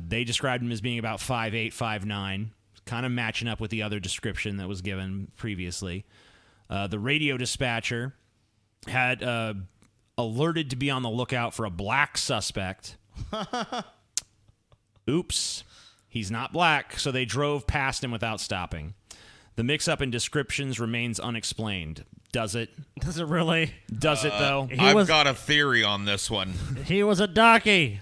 They described him as being about 5'8", 5'9", kind of matching up with the other description that was given previously. The radio dispatcher had alerted to be on the lookout for a black suspect. Oops, he's not black, so they drove past him without stopping. The mix-up in descriptions remains unexplained. Does it? Does it really? Does it, though? I've got a theory on this one. He was a darky.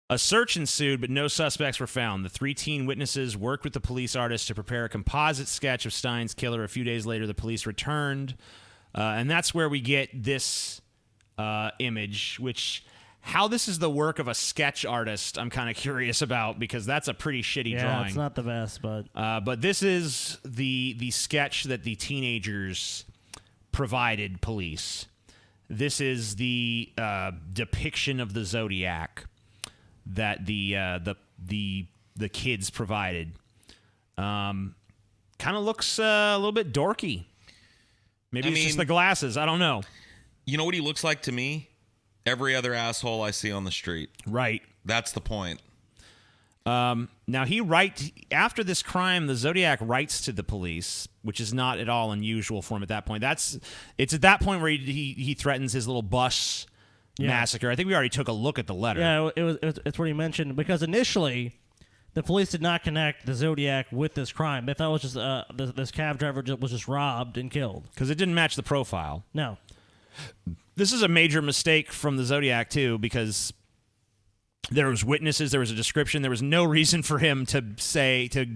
A search ensued, but no suspects were found. The 3 teen witnesses worked with the police artist to prepare a composite sketch of Stein's killer. A few days later, the police returned. And that's where we get this image, which, how this is the work of a sketch artist, I'm kind of curious about, because that's a pretty shitty drawing. Yeah, it's not the best, but... But this is the sketch that the teenagers provided police. This is the depiction of the Zodiac that the kids provided. Kind of looks a little bit dorky. Maybe it's just the glasses. I don't know. You know what he looks like to me? Every other asshole I see on the street. Right. That's the point. Now, after this crime, the Zodiac writes to the police, which is not at all unusual for him at that point. It's at that point where he threatens his little bus massacre. I think we already took a look at the letter. Yeah, it's what he mentioned, because initially the police did not connect the Zodiac with this crime. They thought it was just this cab driver was just robbed and killed. Because it didn't match the profile. No. This is a major mistake from the Zodiac, too, because there was witnesses, there was a description, there was no reason for him to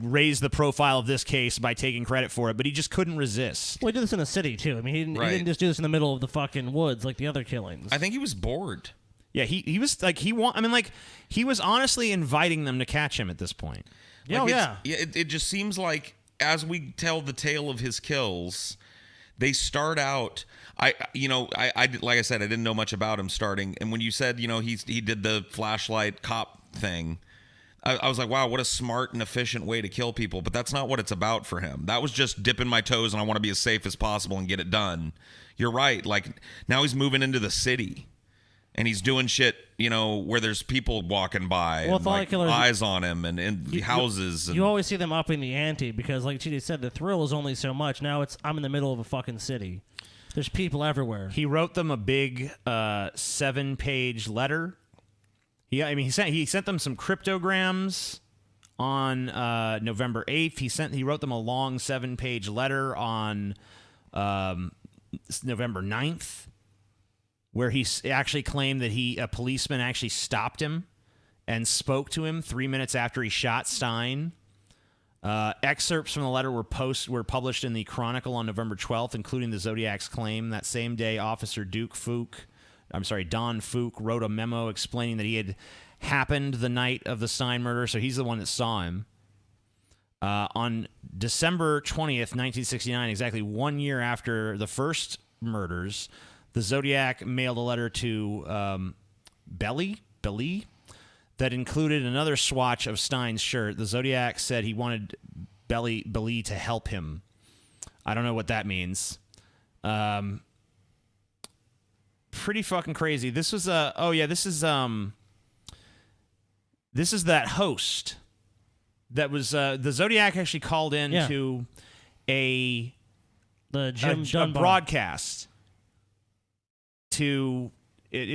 raise the profile of this case by taking credit for it, but he just couldn't resist. Well, he did this in a city, too. I mean, he didn't just do this in the middle of the fucking woods like the other killings. I think he was bored. Yeah, he was like, he was honestly inviting them to catch him at this point. It just seems like as we tell the tale of his kills, they start out. I like I said, I didn't know much about him starting, and when you said he did the flashlight cop thing, I was like, wow, what a smart and efficient way to kill people. But that's not what it's about for him. That was just dipping my toes, and I want to be as safe as possible and get it done. You're right. Like now he's moving into the city. And he's doing shit, where there's people walking by, well, and like eyes on him, and in houses. You always see them upping the ante because, like Chidi said, the thrill is only so much. Now I'm in the middle of a fucking city. There's people everywhere. He wrote them a big 7-page letter. He sent them some cryptograms on November 8th. He wrote them a long 7-page letter on November 9th. Where he actually claimed that a policeman actually stopped him and spoke to him 3 minutes after he shot Stein. Excerpts from the letter were published in the Chronicle on November 12th, including the Zodiac's claim. That same day, Officer Don Fook wrote a memo explaining that he had happened the night of the Stein murder, so he's the one that saw him. On December 20th, 1969, exactly 1 year after the first murders, the Zodiac mailed a letter to Belly that included another swatch of Stein's shirt. The Zodiac said he wanted Belly to help him. I don't know what that means. Pretty fucking crazy. This was this is that host that was the Zodiac actually called in to a broadcast to I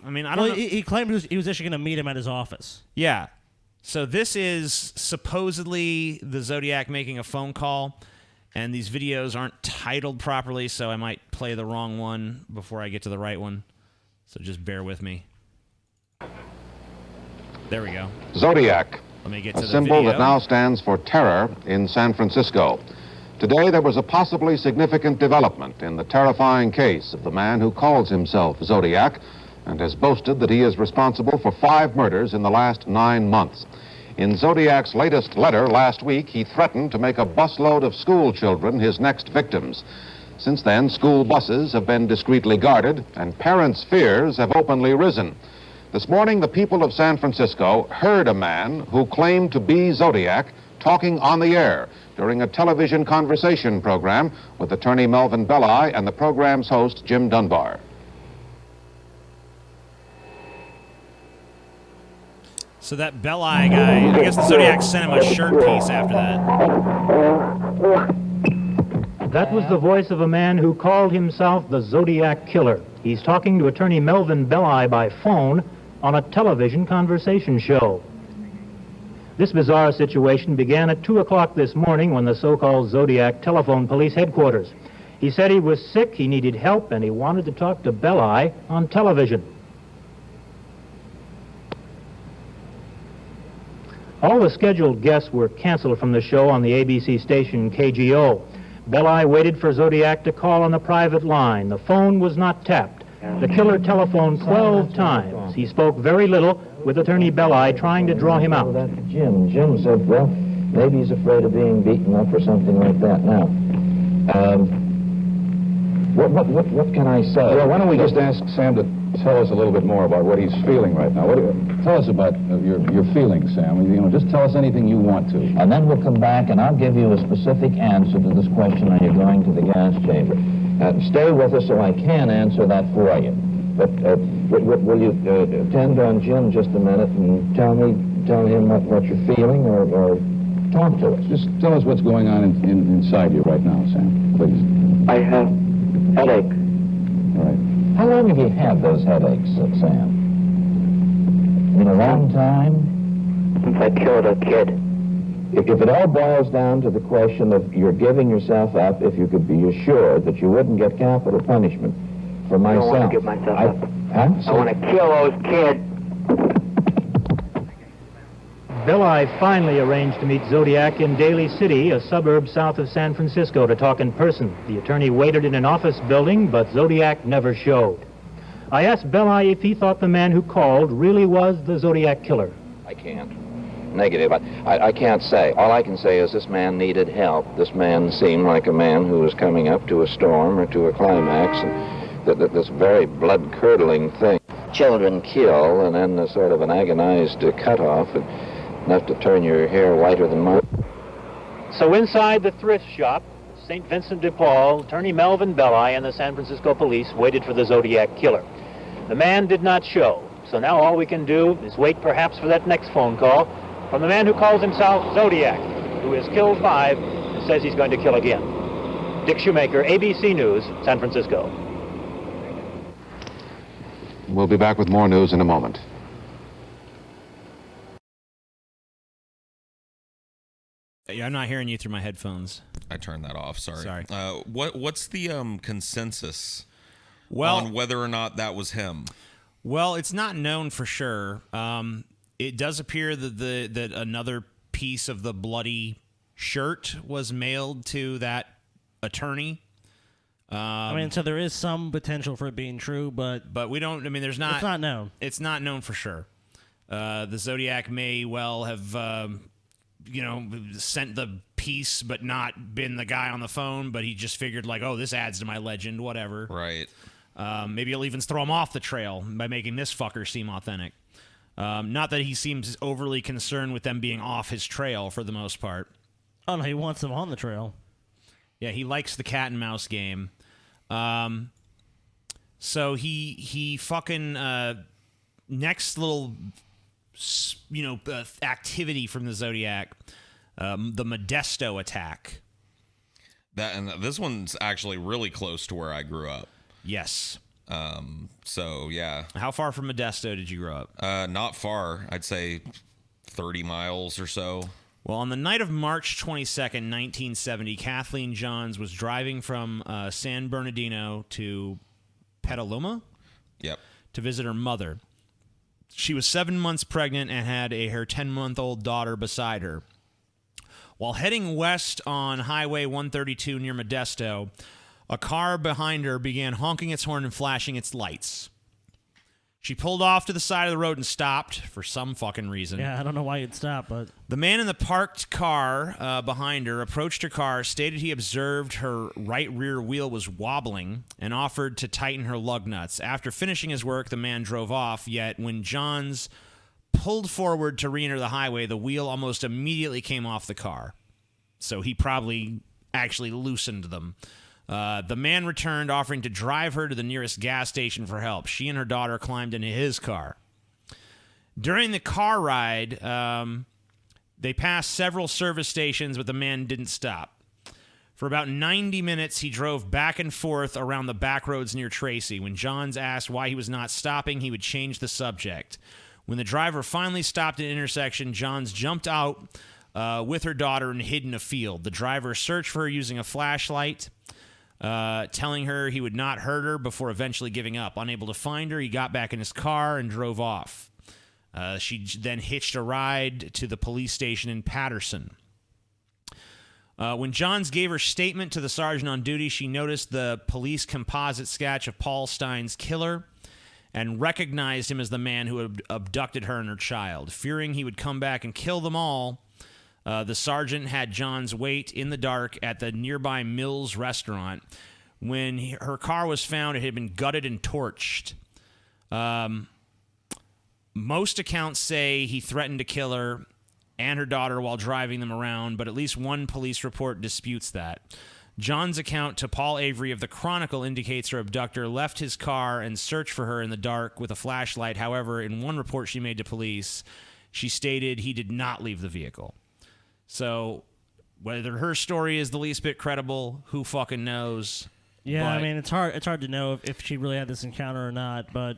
don't know. He claimed he was actually going to meet him at his office. Yeah. So this is supposedly the Zodiac making a phone call, and these videos aren't titled properly, so I might play the wrong one before I get to the right one. So just bear with me. There we go. Zodiac, Let me get to a the symbol video. that now stands for terror in San Francisco. Today there was a possibly significant development in the terrifying case of the man who calls himself Zodiac and has boasted that he is responsible for 5 murders in the last 9 months. In Zodiac's latest letter last week, he threatened to make a busload of school children his next victims. Since then, school buses have been discreetly guarded, and parents' fears have openly risen. This morning, the people of San Francisco heard a man who claimed to be Zodiac talking on the air during a television conversation program with attorney Melvin Belli and the program's host, Jim Dunbar. So that Belli guy, I guess the Zodiac sent him a shirt piece after that. That was the voice of a man who called himself the Zodiac Killer. He's talking to attorney Melvin Belli by phone on a television conversation show. This bizarre situation began at 2 o'clock this morning when the so-called Zodiac telephoned police headquarters. He said he was sick, he needed help, and he wanted to talk to Belli on television. All the scheduled guests were canceled from the show on the ABC station KGO. Belli waited for Zodiac to call on the private line. The phone was not tapped. The killer telephoned 12 times. He spoke very little, with attorney Belli trying to draw him out. Jim said, well, maybe he's afraid of being beaten up or something like that. Now, what can I say? Well, why don't we just ask Sam to tell us a little bit more about what he's feeling right now? Tell us about your feelings, Sam. Just tell us anything you want to. And then we'll come back and I'll give you a specific answer to this question on your going to the gas chamber. Stay with us so I can answer that for you. But will you attend on Jim just a minute and tell him what you're feeling or talk to us? Just tell us what's going on inside you right now, Sam, please. I have headache. All right. How long have you had those headaches, Sam? In a long time? Since I killed a kid. If it all boils down to the question of you're giving yourself up, if you could be assured that you wouldn't get capital punishment for myself. I don't want to give myself up. Huh? I want to kill those kids. Belli finally arranged to meet Zodiac in Daly City, a suburb south of San Francisco, to talk in person. The attorney waited in an office building, but Zodiac never showed. I asked Belli if he thought the man who called really was the Zodiac Killer. I can't. Negative. I can't say. All I can say is this man needed help. This man seemed like a man who was coming up to a storm or to a climax, and this very blood-curdling thing. Children kill, and then sort of an agonized cutoff, enough to turn your hair whiter than mine. So inside the thrift shop, St. Vincent de Paul, attorney Melvin Belli and the San Francisco police waited for the Zodiac Killer. The man did not show, so now all we can do is wait perhaps for that next phone call from the man who calls himself Zodiac, who has killed 5 and says he's going to kill again. Dick Shoemaker, ABC News, San Francisco. We'll be back with more news in a moment. I'm not hearing you through my headphones. I turned that off. Sorry. Sorry. What's the consensus on whether or not that was him? Well, it's not known for sure. It does appear that another piece of the bloody shirt was mailed to that attorney. So there is some potential for it being true, but we don't. There's not. It's not known. It's not known for sure. The Zodiac may well have, sent the piece, but not been the guy on the phone. But he just figured, this adds to my legend, whatever. Right. Maybe he'll even throw him off the trail by making this fucker seem authentic. Not that he seems overly concerned with them being off his trail for the most part. Oh, no, he wants them on the trail. Yeah, he likes the cat and mouse game. So he fucking next little activity from the Zodiac, the Modesto attack. This one's actually really close to where I grew up. Yes. So yeah. How far from Modesto did you grow up? Not far. I'd say 30 miles or so. Well, on the night of March 22nd, 1970, Kathleen Johns was driving from San Bernardino to Petaluma. Yep. To visit her mother. She was 7 months pregnant and had her 10-month-old daughter beside her. While heading west on Highway 132 near Modesto, a car behind her began honking its horn and flashing its lights. She pulled off to the side of the road and stopped for some fucking reason. Yeah, I don't know why you'd stop, but... The man in the parked car behind her approached her car, stated he observed her right rear wheel was wobbling, and offered to tighten her lug nuts. After finishing his work, the man drove off, yet when Johns pulled forward to re-enter the highway, the wheel almost immediately came off the car. So he probably actually loosened them. The man returned, offering to drive her to the nearest gas station for help. She and her daughter climbed into his car. During the car ride, they passed several service stations, but the man didn't stop. For about 90 minutes, he drove back and forth around the back roads near Tracy. When Johns asked why he was not stopping, he would change the subject. When the driver finally stopped at an intersection, Johns jumped out with her daughter and hid in a field. The driver searched for her using a flashlight, telling her he would not hurt her before eventually giving up. Unable to find her, he got back in his car and drove off. She then hitched a ride to the police station in Patterson. When Johns gave her statement to the sergeant on duty, she noticed the police composite sketch of Paul Stine's killer and recognized him as the man who had abducted her and her child. Fearing he would come back and kill them all, the sergeant had Johns wait in the dark at the nearby Mills restaurant. When her car was found, it had been gutted and torched. Most accounts say he threatened to kill her and her daughter while driving them around, but at least one police report disputes that. John's account to Paul Avery of the Chronicle indicates her abductor left his car and searched for her in the dark with a flashlight. However, in one report she made to police, she stated he did not leave the vehicle. So, whether her story is the least bit credible, who fucking knows? Yeah, But I mean, it's hard to know if she really had this encounter or not, but...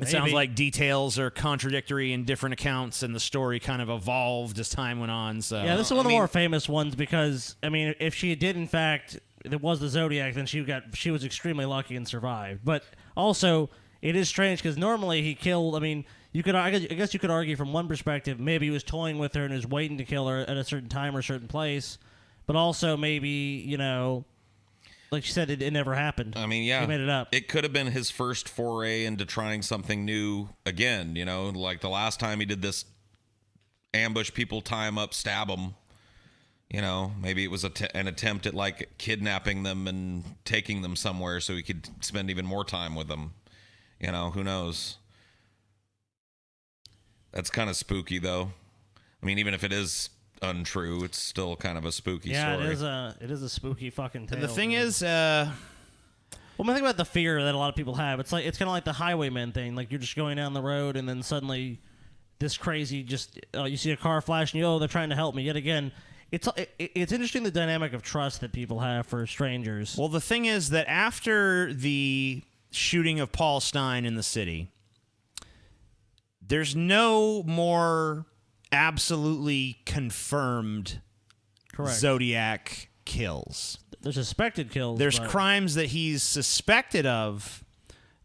It sounds like details are contradictory in different accounts, and the story kind of evolved as time went on. So yeah, this is one of the more famous ones because, I mean, if she did, in fact, it was the Zodiac, then she was extremely lucky and survived. But also, it is strange because normally he killed, I mean, I guess you could argue from one perspective, maybe he was toying with her and was waiting to kill her at a certain time or a certain place, but also maybe, you know... Like she said, it never happened. I mean, yeah. He made it up. It could have been his first foray into trying something new again, you know? Like the last time he did this ambush people, tie him up, stab them. You know, maybe it was an attempt at, like, kidnapping them and taking them somewhere so he could spend even more time with them. You know, who knows? That's kind of spooky, though. I mean, even if it is... untrue, it's still kind of a spooky story. It is a spooky fucking tale. And the thing is, well, I think about the fear that a lot of people have. It's kind of like the highwayman thing. Like you're just going down the road, and then suddenly, this crazy you see a car flash, and they're trying to help me. Yet again, it's interesting the dynamic of trust that people have for strangers. Well, the thing is that after the shooting of Paul Stine in the city, there's no more absolutely confirmed Correct. Zodiac kills. There's suspected kills. There's crimes that he's suspected of,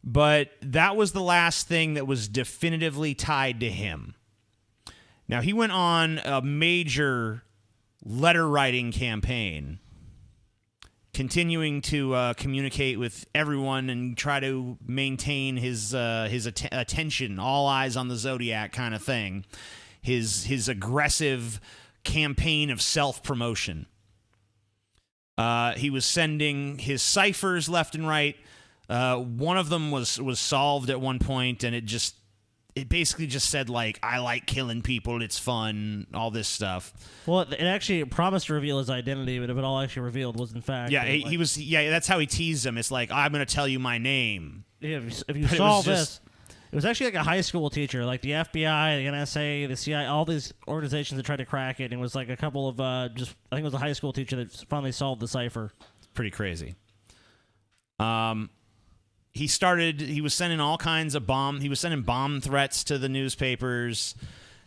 but that was the last thing that was definitively tied to him. Now, he went on a major letter-writing campaign, continuing to communicate with everyone and try to maintain his attention, all eyes on the Zodiac kind of thing. His aggressive campaign of self-promotion. He was sending his ciphers left and right. One of them was solved at one point, and it it basically just said, like, I like killing people, it's fun, all this stuff. Well, it actually promised to reveal his identity, but if it all actually revealed was in fact... Yeah, he was. Yeah, that's how he teased him. It's like, I'm going to tell you my name. Yeah, if you saw this... It was actually like a high school teacher, like the FBI, the NSA, the CIA, all these organizations that tried to crack it. And it was like a couple of I think it was a high school teacher that finally solved the cipher. It's pretty crazy. He was sending all kinds of he was sending bomb threats to the newspapers,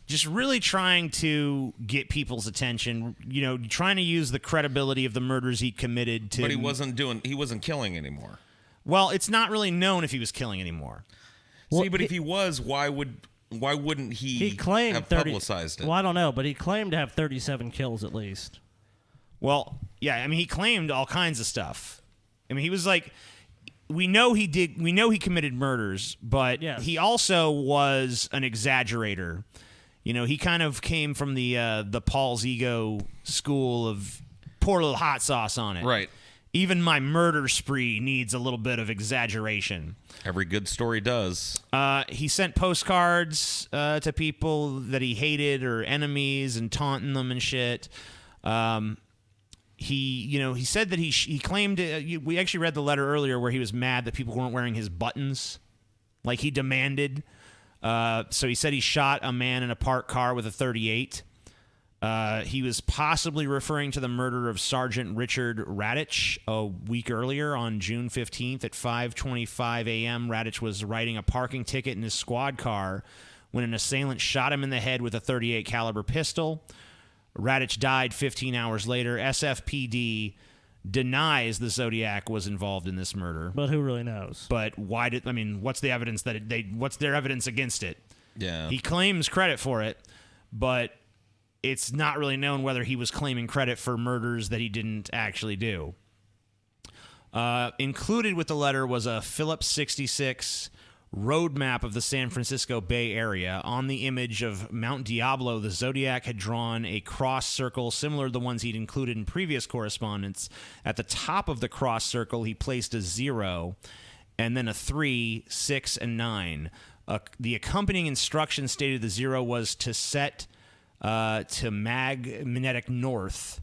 just really trying to get people's attention, trying to use the credibility of the murders he committed to. But he wasn't killing anymore. Well, it's not really known if he was killing anymore. See, but if he was, why wouldn't he claimed have publicized it? Well, I don't know, but he claimed to have 37 kills at least. Well, yeah, I mean, he claimed all kinds of stuff. I mean, he was like, we know he committed murders, but he also was an exaggerator. He kind of came from the Paul's ego school of pour a little hot sauce on it. Right. Even my murder spree needs a little bit of exaggeration. Every good story does. He sent postcards to people that he hated or enemies and taunting them and shit. He said that he claimed we actually read the letter earlier where he was mad that people weren't wearing his buttons, like he demanded. So he said he shot a man in a parked car with a .38. He was possibly referring to the murder of Sergeant Richard Radich a week earlier on June 15th at 5:25 a.m. Radich was writing a parking ticket in his squad car when an assailant shot him in the head with a .38 caliber pistol. Radich died 15 hours later. SFPD denies the Zodiac was involved in this murder. But who really knows? But what's the evidence what's their evidence against it? Yeah. He claims credit for it, but it's not really known whether he was claiming credit for murders that he didn't actually do. Included with the letter was a Phillips 66 road map of the San Francisco Bay Area. On the image of Mount Diablo, the Zodiac had drawn a cross circle similar to the ones he'd included in previous correspondence. At the top of the cross circle, he placed a 0 and then a 3, 6, and 9. The accompanying instructions stated the 0 was to set to magnetic north.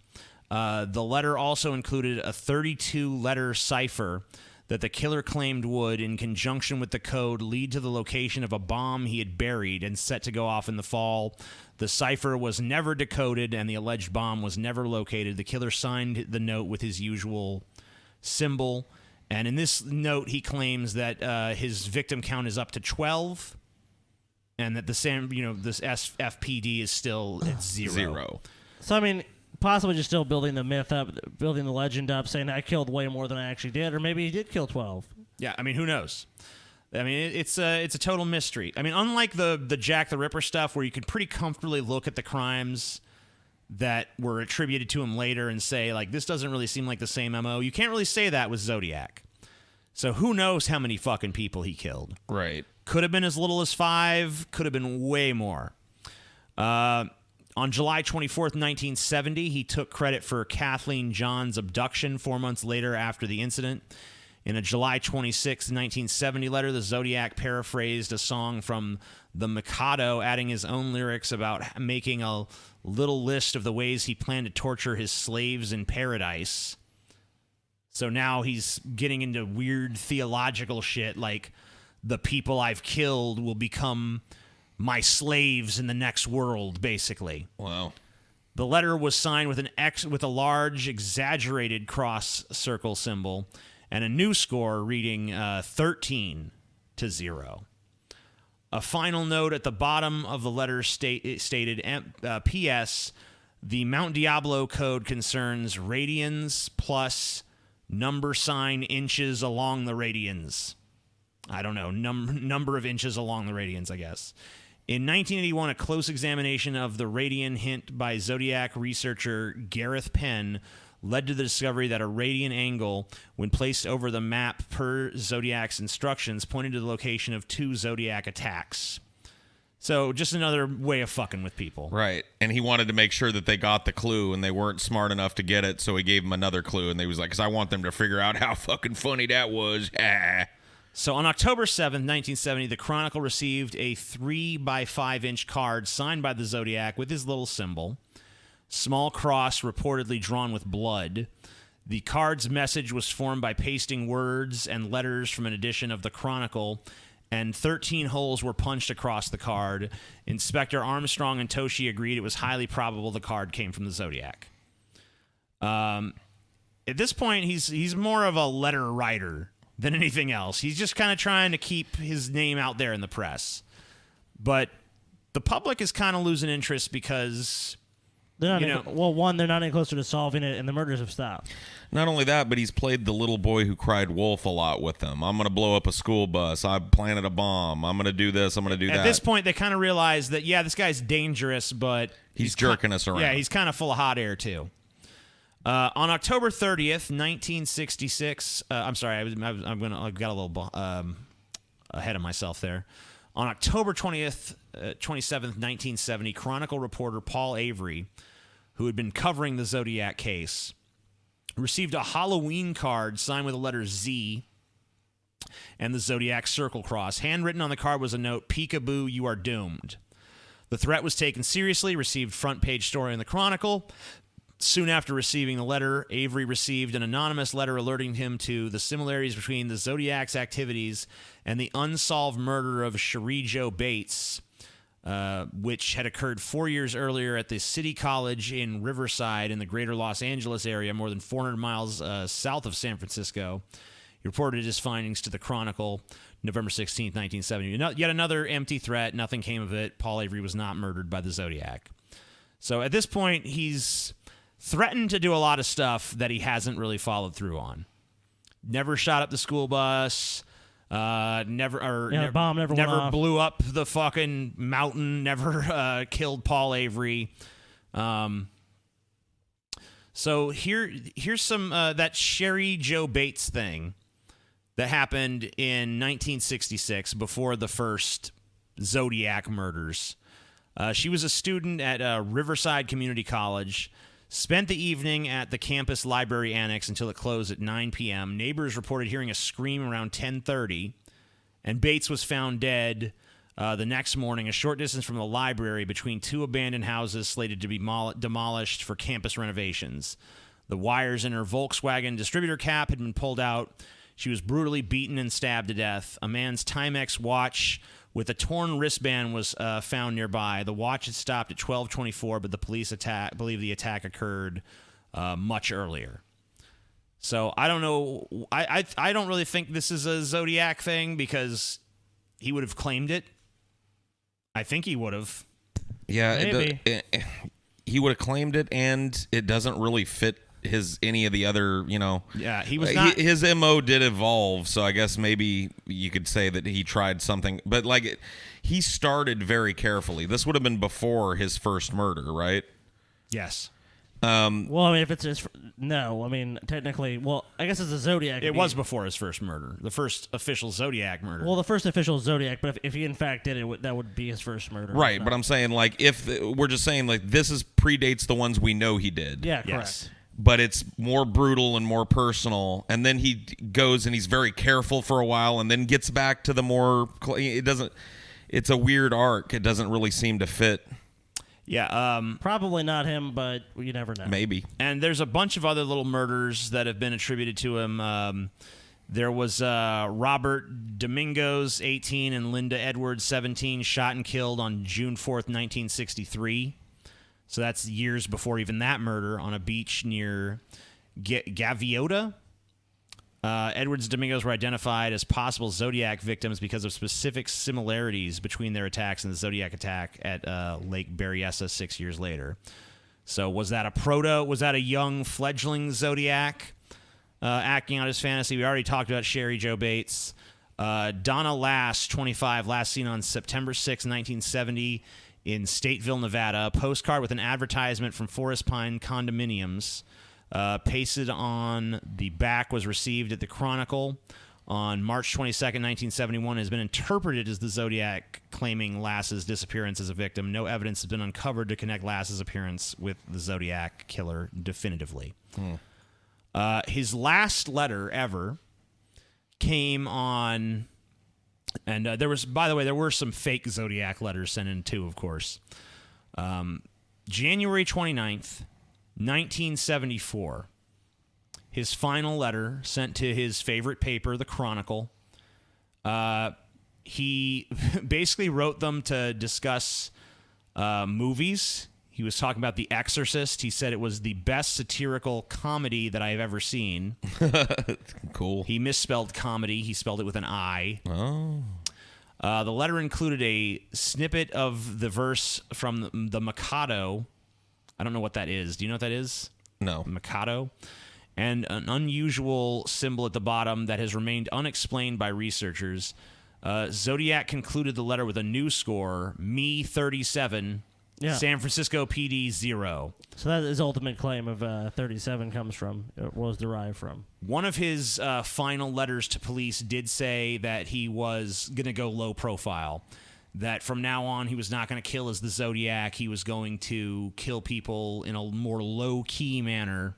The letter also included a 32-letter cipher that the killer claimed would, in conjunction with the code, lead to the location of a bomb he had buried and set to go off in the fall. The cipher was never decoded, and the alleged bomb was never located. The killer signed the note with his usual symbol, and in this note, he claims that his victim count is up to 12. And that this SFPD is still at 0. So, I mean, possibly just still building the myth up, building the legend up, saying I killed way more than I actually did, or maybe he did kill 12. Yeah, I mean, who knows? I mean, it's a total mystery. I mean, unlike the Jack the Ripper stuff, where you could pretty comfortably look at the crimes that were attributed to him later and say, like, this doesn't really seem like the same MO. You can't really say that with Zodiac. So who knows how many fucking people he killed? Right. Could have been as little as 5. Could have been way more. On July 24th, 1970, he took credit for Kathleen John's abduction 4 months later after the incident. In a July 26, 1970 letter, the Zodiac paraphrased a song from The Mikado, adding his own lyrics about making a little list of the ways he planned to torture his slaves in paradise. So now he's getting into weird theological shit like, the people I've killed will become my slaves in the next world, basically. Wow. The letter was signed with an X with a large, exaggerated cross circle symbol and a new score reading 13-0. A final note at the bottom of the letter stated, P.S. The Mount Diablo code concerns radians plus number sign inches along the radians. I don't know, number of inches along the radians, I guess. In 1981, a close examination of the radian hint by Zodiac researcher Gareth Penn led to the discovery that a radian angle, when placed over the map per Zodiac's instructions, pointed to the location of 2 Zodiac attacks. So just another way of fucking with people. Right. And he wanted to make sure that they got the clue, and they weren't smart enough to get it, so he gave them another clue, and they was like, because I want them to figure out how fucking funny that was. Ah. So on October 7th, 1970, the Chronicle received a 3 by 5 inch card signed by the Zodiac with his little symbol. Small cross reportedly drawn with blood. The card's message was formed by pasting words and letters from an edition of the Chronicle, and 13 holes were punched across the card. Inspector Armstrong and Toshi agreed it was highly probable the card came from the Zodiac. At this point, he's more of a letter writer than anything else. He's just kind of trying to keep his name out there in the press. But the public is kind of losing interest because... They're not one, they're not any closer to solving it, and the murders have stopped. Not only that, but he's played the little boy who cried wolf a lot with them. I'm going to blow up a school bus. I planted a bomb. I'm going to do this. I'm going to do that. At this point, they kind of realize that, yeah, this guy's dangerous, but... He's jerking us around. Yeah, he's kind of full of hot air, too. On October 30th, 1966... I'm sorry, I got a little ahead of myself there. On October 27th, 1970, Chronicle reporter Paul Avery, who had been covering the Zodiac case, received a Halloween card signed with the letter Z and the Zodiac circle cross. Handwritten on the card was a note, "Peekaboo, you are doomed." The threat was taken seriously, received front page story in the Chronicle. Soon after receiving the letter, Avery received an anonymous letter alerting him to the similarities between the Zodiac's activities and the unsolved murder of Cherie Jo Bates, which had occurred 4 years earlier at the City College in Riverside in the greater Los Angeles area, more than 400 miles south of San Francisco. He reported his findings to the Chronicle November 16th, 1970. Yet another empty threat. Nothing came of it. Paul Avery was not murdered by the Zodiac. So at this point, he's threatened to do a lot of stuff that he hasn't really followed through on. Never shot up the school bus. Never went off. Blew up the fucking mountain. Never killed Paul Avery. So here's some that Cherie Jo Bates thing that happened in 1966 before the first Zodiac murders. She was a student at Riverside Community College. Spent the evening at the campus library annex until it closed at 9 p.m. Neighbors reported hearing a scream around 10:30, and Bates was found dead the next morning a short distance from the library between two abandoned houses slated to be demolished for campus renovations. The wires in her Volkswagen distributor cap had been pulled out. She was brutally beaten and stabbed to death. A man's Timex watch with a torn wristband was found nearby. The watch had stopped at 12:24, but the police believe the attack occurred much earlier. So I don't know. I don't really think this is a Zodiac thing because he would have claimed it. I think he would have. Yeah, Maybe. He would have claimed it, and it doesn't really fit any of the other, Yeah, he was not. His MO did evolve, so I guess maybe you could say that he tried something, but he started very carefully. This would have been before his first murder, right? Yes. Well, I mean, if it's technically, I guess it's a Zodiac. It was before his first murder, the first official Zodiac murder. Well, the first official Zodiac, but if he in fact did it, that would be his first murder. Right, but I'm saying, if we're just saying, this predates the ones we know he did. Yeah, correct. Yes. But it's more brutal and more personal, and then he goes and he's very careful for a while and then gets back to the more, it's a weird arc. It doesn't really seem to fit. Yeah. Probably not him, but you never know. Maybe. And there's a bunch of other little murders that have been attributed to him. There was Robert Domingos, 18, and Linda Edwards, 17, shot and killed on June 4th, 1963. So that's years before even that murder on a beach near Gaviota. Edwards and Domingos were identified as possible Zodiac victims because of specific similarities between their attacks and the Zodiac attack at Lake Berryessa 6 years later. So was that a young fledgling Zodiac acting out his fantasy? We already talked about Cherie Jo Bates. Donna Lass, 25, last seen on September 6, 1970 in Stateville, Nevada. A postcard with an advertisement from Forest Pine Condominiums pasted on the back was received at the Chronicle on March 22nd, 1971. Has been interpreted as the Zodiac claiming Lass's disappearance as a victim. No evidence has been uncovered to connect Lass's appearance with the Zodiac killer definitively. His last letter ever came on, and there was, by the way, there were some fake Zodiac letters sent in too, of course. January 29th, 1974, his final letter sent to his favorite paper, the Chronicle. He basically wrote them to discuss movies. He was talking about The Exorcist. He said it was the best satirical comedy that I have ever seen. Cool. He misspelled comedy. He spelled it with an I. Oh. The letter included a snippet of the verse from the Mikado. I don't know what that is. Do you know what that is? No. Mikado. And an unusual symbol at the bottom that has remained unexplained by researchers. Zodiac concluded the letter with a new score, Me 37, San Francisco PD 0. So that his ultimate claim of 37 was derived from. One of his final letters to police did say that he was going to go low profile. That from now on he was not going to kill as the Zodiac. He was going to kill people in a more low-key manner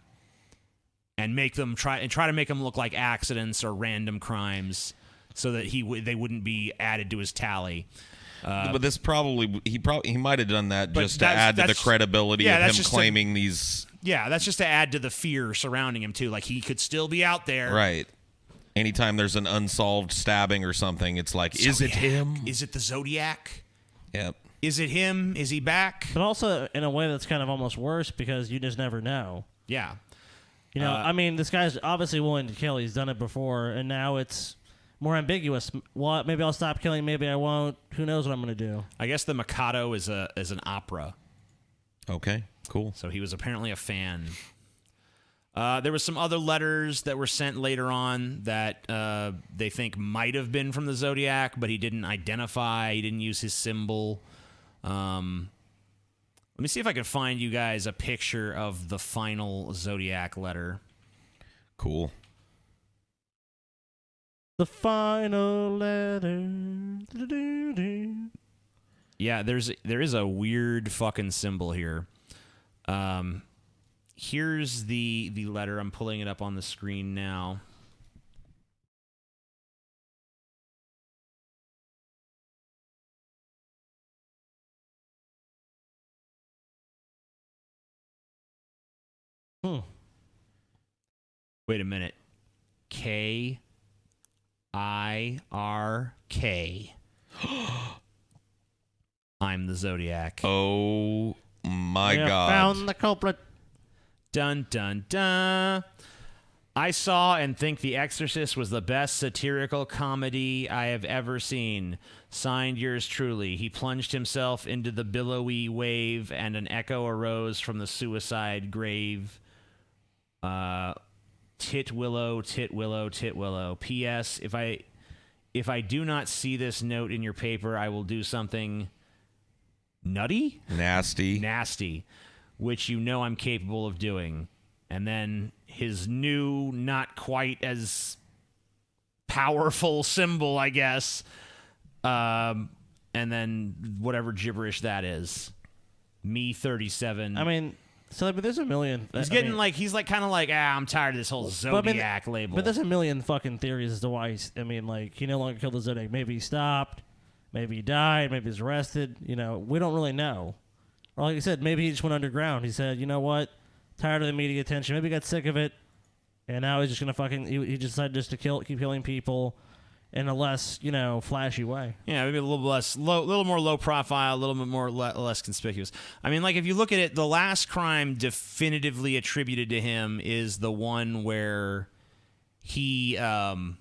and try to make them look like accidents or random crimes, so that he wouldn't be added to his tally. But this he might have done that just to add to the credibility of him claiming these. Yeah, that's just to add to the fear surrounding him too. Like he could still be out there. Right. Anytime there's an unsolved stabbing or something, it's like, Zodiac. Is it him? Is it the Zodiac? Yep. Is it him? Is he back? But also in a way that's kind of almost worse because you just never know. Yeah. You know, I mean, this guy's obviously willing to kill. He's done it before, and now it's more ambiguous. Well, maybe I'll stop killing. Maybe I won't. Who knows what I'm going to do? I guess the Mikado is an opera. Okay, cool. So he was apparently a fan. There was some other letters that were sent later on that they think might have been from the Zodiac, but he didn't identify. He didn't use his symbol. Let me see if I can find you guys a picture of the final Zodiac letter. Cool. The final letter. Yeah, there is a weird fucking symbol here. Here's the letter. I'm pulling it up on the screen now. Wait a minute. K-I-R-K. I'm the Zodiac. Oh my God. Found the culprit. Dun, dun, dun. I saw and think The Exorcist was the best satirical comedy I have ever seen. Signed, yours truly. He plunged himself into the billowy wave, and an echo arose from the suicide grave. Tit willow, tit willow, tit willow. P.S. If I do not see this note in your paper, I will do something nutty? Nasty. Which you know I'm capable of doing. And then his new, not quite as powerful symbol, I guess. And then whatever gibberish that is. Me 37. I mean, so but there's a million. He's getting he's kind of like, I'm tired of this whole Zodiac label. But there's a million fucking theories as to why he no longer killed the Zodiac. Maybe he stopped. Maybe he died. Maybe he's arrested. You know, we don't really know. Or like I said, maybe he just went underground. He said, you know what? Tired of the media attention. Maybe he got sick of it. And now he's just going to he decided just to keep killing people in a less, flashy way. Yeah, maybe a little more low profile, a little bit more less conspicuous. I mean, if you look at it, the last crime definitively attributed to him is the one where he had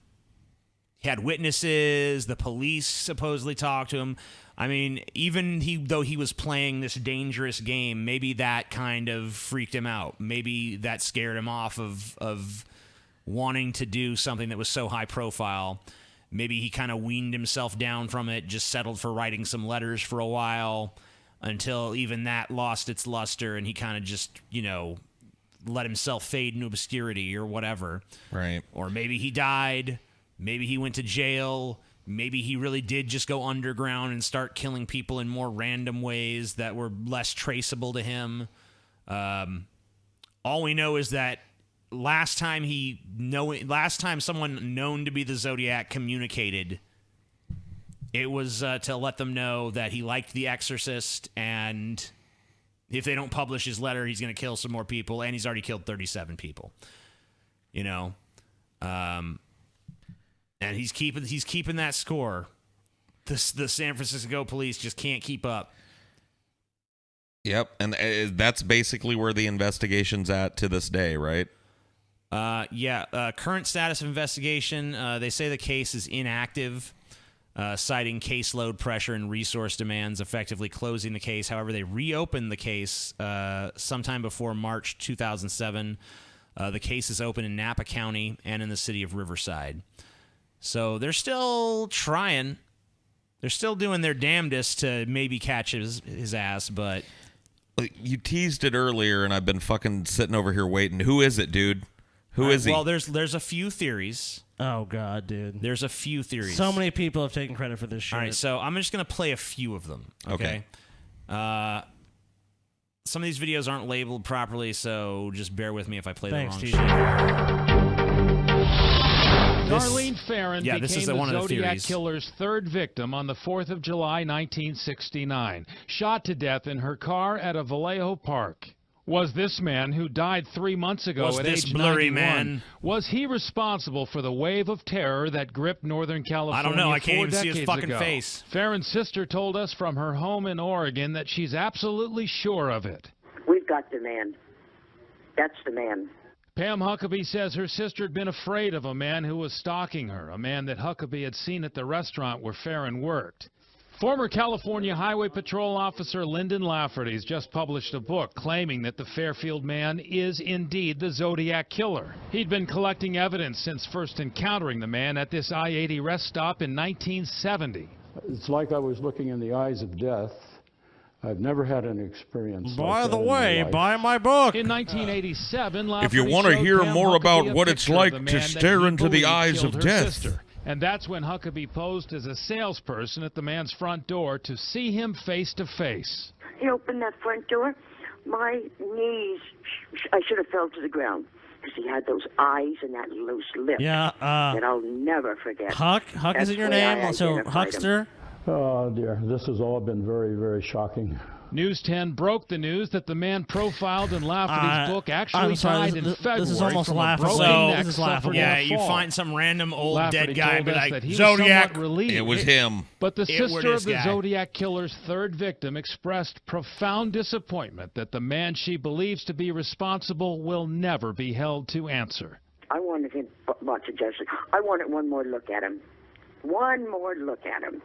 witnesses, the police supposedly talked to him. I mean, even though he was playing this dangerous game, maybe that kind of freaked him out. Maybe that scared him off of wanting to do something that was so high profile. Maybe he kind of weaned himself down from it, just settled for writing some letters for a while until even that lost its luster, and he kind of just, let himself fade into obscurity or whatever. Right. Or maybe he died. Maybe he went to jail. Maybe he really did just go underground and start killing people in more random ways that were less traceable to him. All we know is that last time someone known to be the Zodiac communicated, it was to let them know that he liked The Exorcist, and if they don't publish his letter, he's going to kill some more people, and he's already killed 37 people. You know, and he's keeping that score. The San Francisco police just can't keep up. Yep, and that's basically where the investigation's at to this day, right? Current status of investigation, they say the case is inactive, citing caseload pressure and resource demands, effectively closing the case. However, they reopened the case sometime before March 2007. The case is open in Napa County and in the city of Riverside. So they're still trying. They're still doing their damnedest to maybe catch his ass, but... You teased it earlier, and I've been fucking sitting over here waiting. Who is it, dude? Who is he? Well, there's a few theories. Oh, God, dude. There's a few theories. So many people have taken credit for this shit. All right, so I'm just going to play a few of them, okay? Some of these videos aren't labeled properly, so just bear with me if I play the wrong shit. Darlene Ferrin became this is the one of the Zodiac theories. Killer's third victim on the 4th of July, 1969, shot to death in her car at a Vallejo park. Was this man, who died 3 months ago at age 91, was he responsible for the wave of terror that gripped Northern California? I don't know. I can't 4 even see his decades fucking ago? face. Ferrin's sister told us from her home in Oregon that she's absolutely sure of it. We've got the man. That's the man. Pam Huckabee says her sister had been afraid of a man who was stalking her, a man that Huckabee had seen at the restaurant where Ferrin worked. Former California Highway Patrol officer Lyndon Lafferty has just published a book claiming that the Fairfield man is indeed the Zodiac Killer. He'd been collecting evidence since first encountering the man at this I-80 rest stop in 1970. It's like I was looking in the eyes of death. I've never had an experience By like the that in way, my life. buy my book. In 1987, If Lafferty you want to showed hear Pam more about Huckabee a what it's picture of like the to man that stare he into the believed eyes killed of her death. sister. And that's when Huckabee posed as a salesperson at the man's front door to see him face to face. He opened that front door. My knees, I should have fell to the ground. Because he had those eyes and that loose lip. Yeah, that I'll never forget. Huck That's is in your the way I name? So identified him. Huckster? Oh, dear. This has all been very, very shocking. News 10 broke the news that the man profiled in Lafferty's book actually I'm sorry, died in February this is almost from a laughable. broken So, neck this is suffered laughable. in a Yeah, you fall. find some random old Lafferty dead guy, told but us like, that he Zodiac. was somewhat relieved. It was him. But the It were sister this of the guy. Zodiac Killer's third victim expressed profound disappointment that the man she believes to be responsible will never be held to answer. I wanted him, watch it, Jesse. I wanted one more look at him. One more look at him.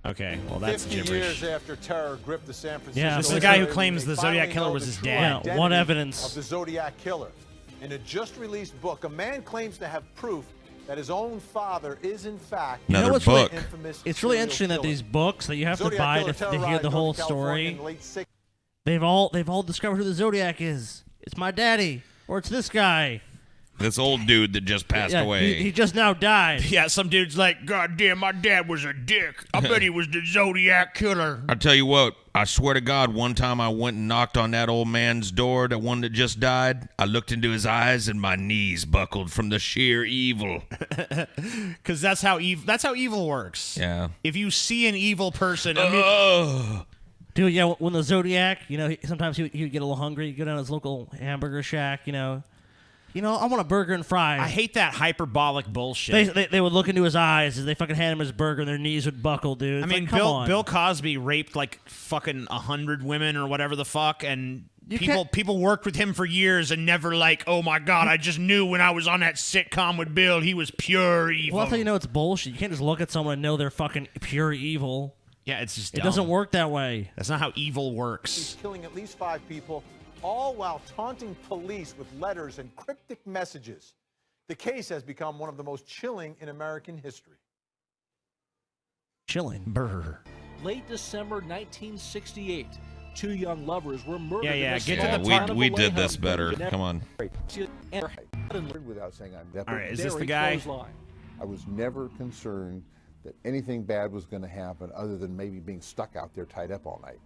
Okay, well, that's 50 gibberish. years after terror gripped the San Francisco Yeah, This is the guy who area, claims they the Zodiac finally Killer know was the his true dad. Yeah, identity what evidence? of the Zodiac Killer. In a just-released book, a man claims to have proof that his own father is, in fact, Another what's book. Really, infamous it's really serial interesting that killer. these books that you have Zodiac to buy Killer to hear terrorized the whole Northern California story, in the late 60s. they've all discovered who the Zodiac is. It's my daddy, or it's this guy. This old dude that just passed Yeah, away. He just now died. Yeah, some dude's like, God damn, my dad was a dick. I bet he was the Zodiac Killer. I tell you what, I swear to God, one time I went and knocked on that old man's door, the one that just died. I looked into his eyes and my knees buckled from the sheer evil. Because that's how evil works. Yeah. If you see an evil person, I mean, Dude, yeah, when the Zodiac, sometimes he would get a little hungry. He'd go down to his local hamburger shack, I want a burger and fries. I hate that hyperbolic bullshit. They would look into his eyes as they fucking hand him his burger and their knees would buckle, dude. I mean, like, come on. Bill Cosby raped like fucking 100 women or whatever the fuck, and You people worked with him for years and never like, oh my God, I just knew when I was on that sitcom with Bill, he was pure evil. Well, that's how you know it's bullshit. You can't just look at someone and know they're fucking pure evil. Yeah, it's just It dumb. doesn't work that way. That's not how evil He's works. killing at least 5 people, all while taunting police with letters and cryptic messages. The case has become one of the most chilling in American history. Chilling. Brr. Late December 1968, 2 young lovers were murdered. Yeah, in a get small to the town part. of We did Vallejo. this better. Come on. Without saying I'm that. All right, is this the Very guy? close line. I was never concerned that anything bad was going to happen other than maybe being stuck out there tied up all night.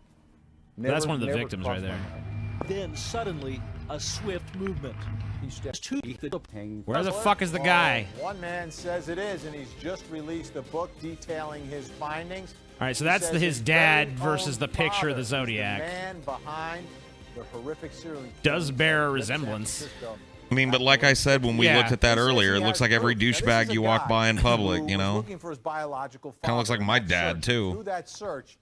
That's one of the never victims crossed right my there. mind. Then suddenly, a swift movement. He steps to Where the fuck is the guy? One man says it is, and he's just released a book detailing his findings. All right, so He that's says his his dad very versus own the picture of the father is Zodiac. The man behind the horrific serial Does bear a killer in resemblance. San Francisco. I mean, but like I said when we Yeah. looked at that He says earlier, he it looks has like every proof. Now, this douchebag is a you walk guy by in public, who you was know? looking for his biological Kinda looks father. like my In that dad, search, too. Through that search,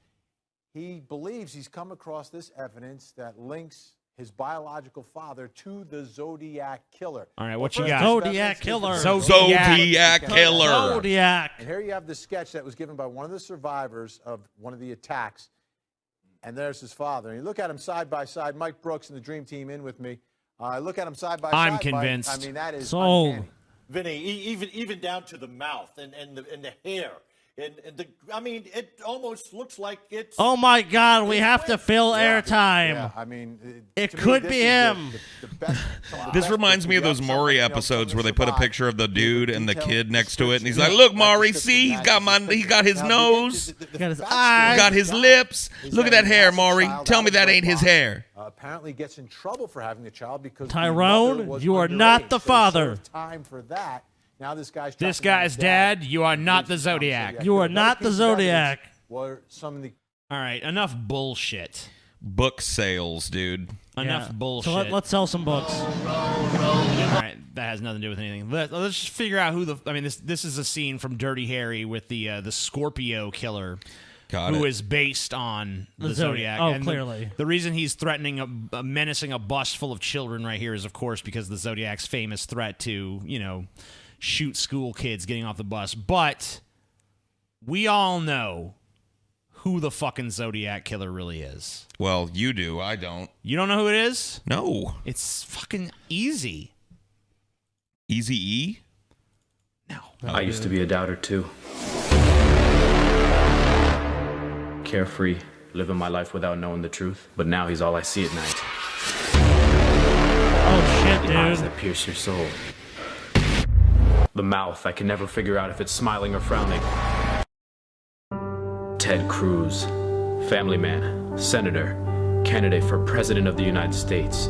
he believes he's come across this evidence that links his biological father to the Zodiac Killer. All right, what Well, you first, got? this Zodiac evidence is Killer. the Zodiac Killer. Zodiac. And here you have the sketch that was given by one of the survivors of one of the attacks. And there's his father. And you look at him side by side. Mike Brooks and the Dream Team in with me. Look at him side by side. I'm Mike. convinced. I mean, that is Sold. uncanny. Vinny, even down to the mouth and the hair. And I mean, it almost looks like it's... Oh my God, we have to fill Yeah, airtime. Yeah, I mean, It to me, could this be is him. The best, some of the This best reminds bits me of we those got. Maury Some of the, episodes some where of they the put a survivors picture of the give dude and the detailed kid next to it, and he's like, description. "Look, That Maury, description see, he's got matches he's got his Now, nose, the got his backstory eyes, got his of the lips. guy is Look at that that he hair, has a Maury. child Tell out me of that ain't his wedlock. hair." Apparently gets in trouble for having the child because the Tyrone, mother was you are underage, not the so he father. served time for that. Now this guy's This tracking down guy's his dad, you are not the Zodiac. You are Another not the piece of evidence Zodiac. were some of the All right, enough bullshit. Book sales, dude. Enough Yeah. bullshit. So let's sell some books. All right, that has nothing to do with anything. Let's just figure out who the. I mean, this is a scene from Dirty Harry with the Scorpio killer, Got who it. is based on the Zodiac. Zodiac. Oh, And clearly. the reason he's threatening menacing a bus full of children right here is, of course, because the Zodiac's famous threat to shoot school kids getting off the bus. But we all know who the fucking Zodiac Killer really is. Well, you do. I don't. You don't know who it is? No. It's fucking easy. Easy E? No. I used to be a doubter too. Carefree, living my life without knowing the truth. But now he's all I see at night. Oh shit, The eyes dude. that pierce your soul. The mouth, I can never figure out if it's smiling or frowning. Ted Cruz, family man, senator, candidate for president of the United States,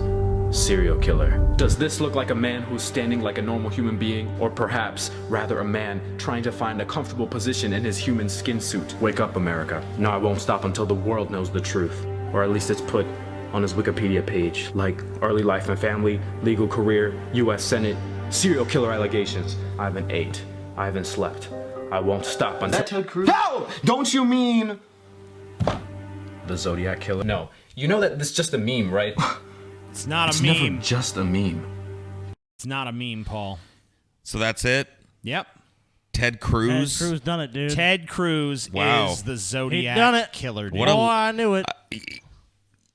serial killer. Does this look like a man who's standing like a normal human being? Or perhaps, rather a man trying to find a comfortable position in his human skin suit? Wake up, America. No, I won't stop until the world knows the truth. Or at least it's put on his Wikipedia page, like early life and family, legal career, U.S. Senate, serial killer allegations. I haven't ate. I haven't slept. I won't stop until— That Ted Cruz? No! Don't you mean the Zodiac Killer? No. You know that this is just a meme, right? It's not It's a never meme. just a meme. It's not a meme, Paul. So that's it? Yep. Ted Cruz? Ted Cruz done it, dude. Ted Cruz Wow. is the He Zodiac done it. Killer, dude. What a- Oh, I knew it.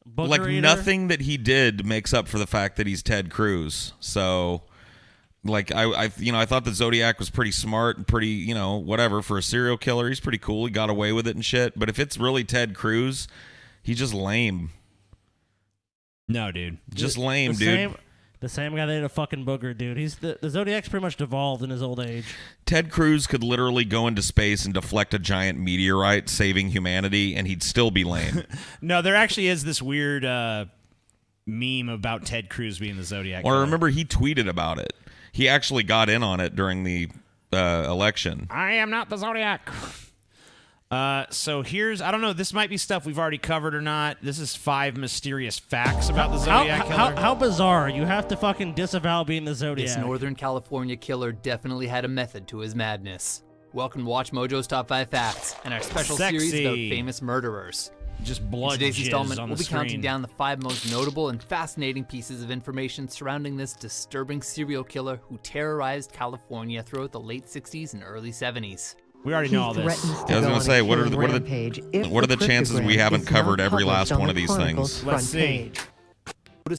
Booger Like eater. nothing that he did makes up for the fact that he's Ted Cruz. So, like I thought the Zodiac was pretty smart and pretty, whatever for a serial killer. He's pretty cool. He got away with it and shit. But if it's really Ted Cruz, he's just lame. No, dude. Just lame, the dude. The same guy that ate a fucking booger, dude. He's the Zodiac's pretty much devolved in his old age. Ted Cruz could literally go into space and deflect a giant meteorite, saving humanity, and he'd still be lame. No, there actually is this weird meme about Ted Cruz being the Zodiac Or Killer. I remember he tweeted about it. He actually got in on it during the election. I am not the Zodiac. So here's, I don't know, this might be stuff we've already covered or not. This is 5 mysterious facts about the Zodiac Killer. How bizarre. You have to fucking disavow being the Zodiac. This Northern California killer definitely had a method to his madness. Welcome to Watch Mojo's Top 5 Facts and our special series Sexy. about famous murderers. Just blood In today's jizz installment, on we'll the be counting screen. down the 5 most notable and fascinating pieces of information surrounding this disturbing serial killer who terrorized California throughout the late 60s and early 70s. We already know all this. Yeah, I was going to say, what are the chances we haven't covered every last one of these things? Let's see.